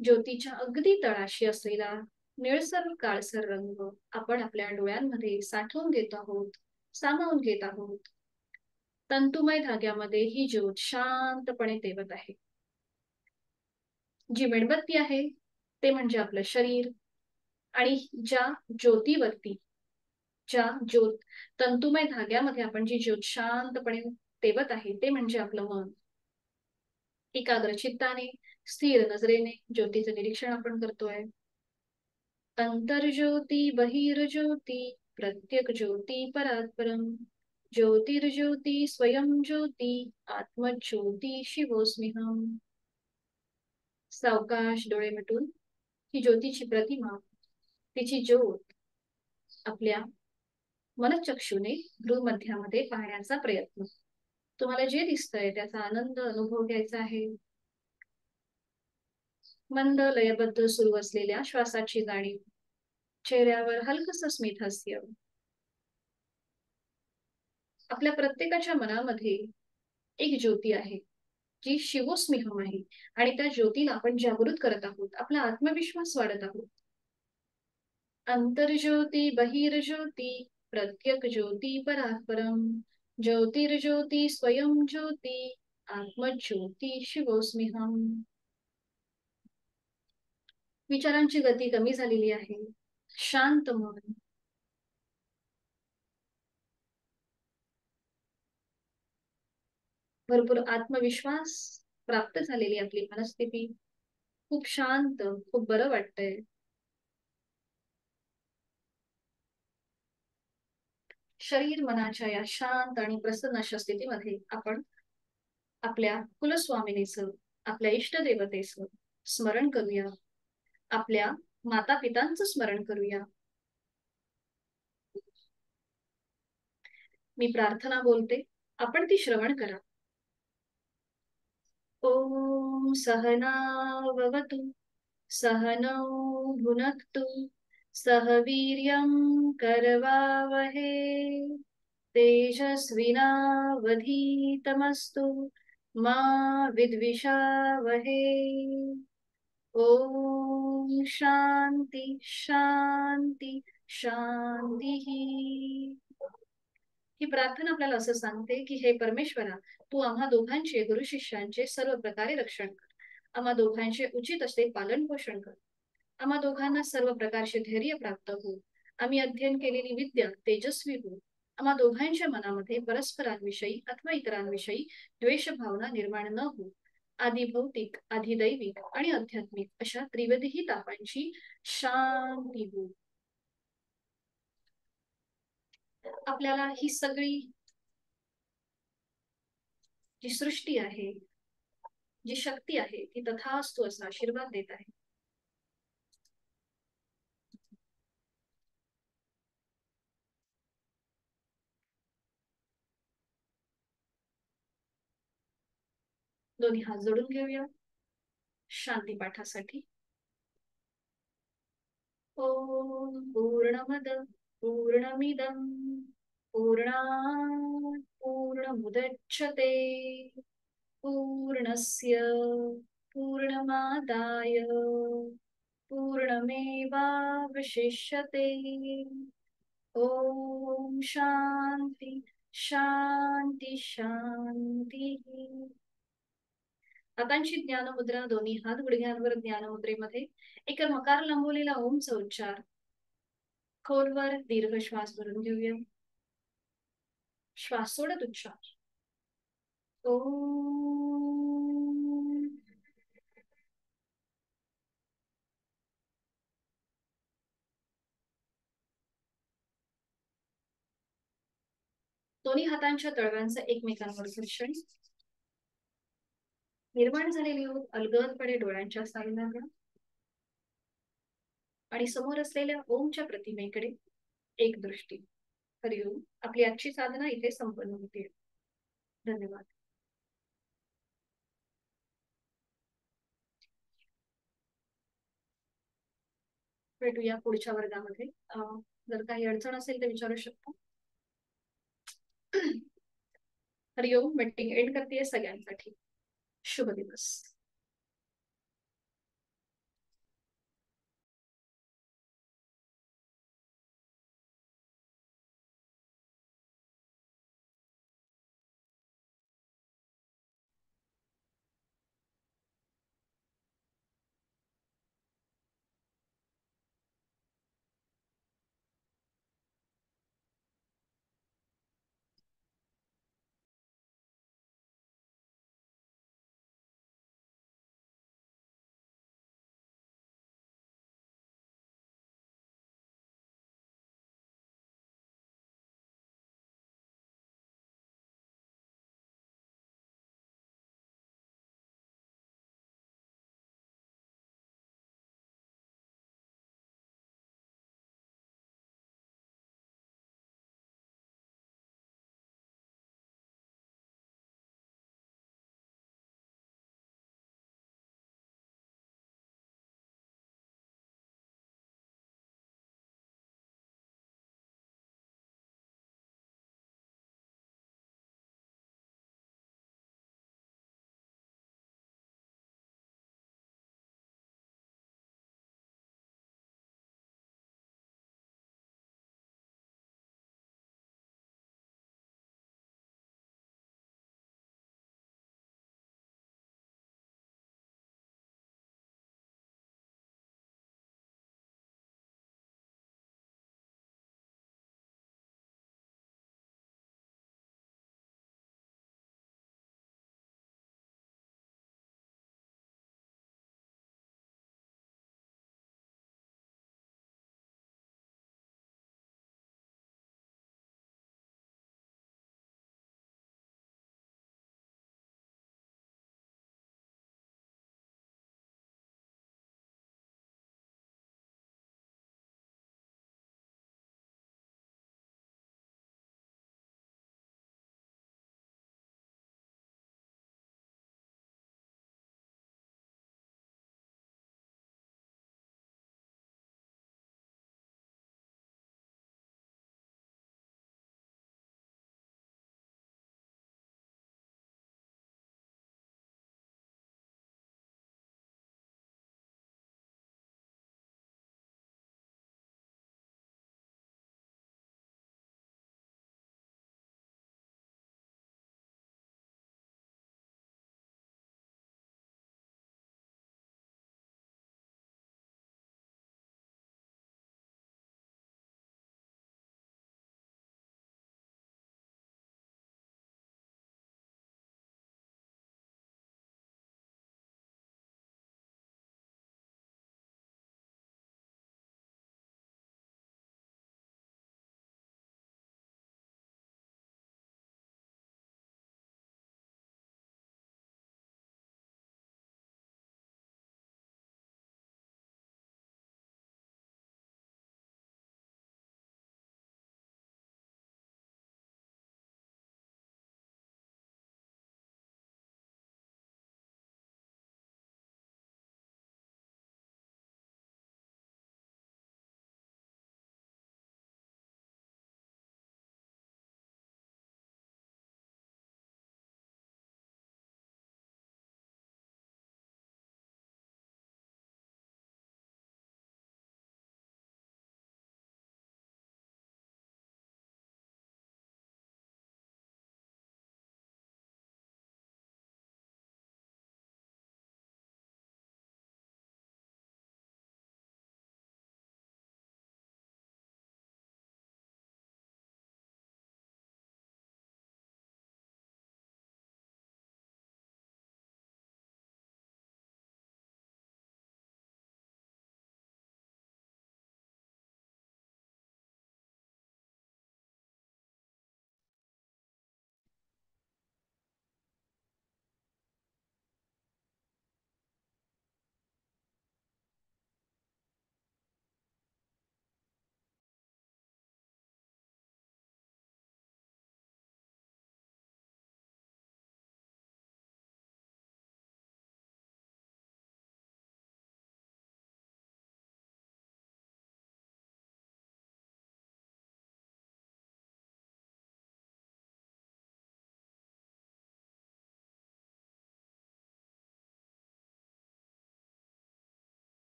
ज्योतीच्या अगदी तळाशी असलेला निळसर काळसर रंग आपण आपल्या डोळ्यांमध्ये साठवून घेत आहोत, सामावून घेत आहोत. तंतुमय धाग्यामध्ये ही ज्योत शांतपणे तेवत आहे. जी मेणबत्ती आहे ते म्हणजे आपलं शरीर, आणि ज्या ज्योतीवरती, ज्या ज्योत तंतुमय धाग्यामध्ये आपण जी ज्योत शांतपणे तेवत आहे ते म्हणजे आपलं मन. एकाग्र चित्ताने, स्थिर नजरेने ज्योतीचं निरीक्षण आपण करतोय. अंतर्ज्योती बहिर्ज्योती प्रत्यक ज्योती परात् परम ज्योतिर्ज्योती स्वयं ज्योती आत्मज्योती शिवोस्म्यहम. सावकाश डोळे मिटून ही ज्योतीची प्रतिमा, तिची ज्योत आपल्या मनचक्षुने भ्रूमध्यामध्ये पाहण्याचा प्रयत्न. तुम्हाला जे दिसतंय त्याचा आनंद अनुभव घ्यायचा आहे. मंद लयबद्ध सुरू असलेल्या श्वासाची जाणीव, चेहऱ्यावर हलकसं स्मित हास्य. आपल्या प्रत्येकाच्या मनामध्ये एक ज्योती आहे जी शिवोस्म्यहम आहे आणि त्या ज्योतीला आपण जागृत करत आहोत, आपला आत्मविश्वास वाढत आहोत. अंतर्ज्योती बहिर्ज्योती प्रत्यक ज्योती परात् परम ज्योतिर्ज्योती स्वयं ज्योती आत्मज्योती शिवोस्म्यहम. विचारांची गती कमी झालेली आहे. शांत मन, भरपूर आत्मविश्वास प्राप्त झालेली आपली मनस्थिती, खूप शांत, खूप बरं वाटतंय. शरीर मनाच्या या शांत आणि प्रसन्न अशा स्थितीमध्ये आपण आपल्या कुलस्वामिनीचं, आपल्या इष्टदेवतेचं स्मरण करूया, आपल्या माता पितांचं स्मरण करूया. मी प्रार्थना बोलते, आपण ती श्रवण करा. ओम सहना भवतु सहनौ भुनक्तु सह वीर्यं करवावहे तेजस्विनावधीतमस्तु मा विद्विषावहे. ओम शांती शांती शांती. ही प्रार्थना आपल्याला असं सांगते की हे परमेश्वरा, तू आम्हा दोघांचे, गुरु शिष्यांचे सर्व प्रकारे रक्षण कर. आम्हा दोघांचे उचित असे पालन पोषण कर. आम्हा दोघांना सर्व प्रकारचे धैर्य प्राप्त हो. आम्ही अध्ययन केलेली विद्या तेजस्वी हो. आम्हा दोघांच्या मनामध्ये परस्परांविषयी अथवा इतरांविषयी द्वेष भावना निर्माण न हो. आधी भौतिक, आधी दैविक आणि आध्यात्मिक अशा त्रिविधही तापांची शांती हो. आपल्याला ही सगळी जी सृष्टी आहे, जी शक्ती आहे, ती तथास्तु असा आशीर्वाद देत आहे. दोन्ही हात जोडून घेऊया शांती पाठासाठी. ओम पूर्णमद पूर्णमिदं पूर्णात् पूर्णमुदच्यते पूर्णस्य पूर्णमादाय पूर्णमेवावशिष्यते. ओम शांती शांती शांती. हातांची ज्ञानमुद्रा, दोन्ही हात गुडघ्यांवर ज्ञानमुद्रेमध्ये एक मकार लांबवलेला ओमचा उच्चार. खोलवर दीर्घ श्वास भरून घेऊया. श्वास सोडत उच्चार. ओम. दोन्ही हातांच्या तळव्यांचं एकमेकांवर घर्षण. निर्माण झालेली ओढ अलगदपणे डोळ्यांच्या साईला घ्या आणि समोर असलेल्या ओमच्या प्रतिमेकडे एक दृष्टी. हरिओम. आपली आजची साधना इथे संपन्न होते. धन्यवाद. भेटूया पुढच्या वर्गामध्ये. जर काही अडचण असेल तर विचारू शकता. हरिओम. मीटिंग एंड करते सगळ्यांसाठी. शुभ दिवस.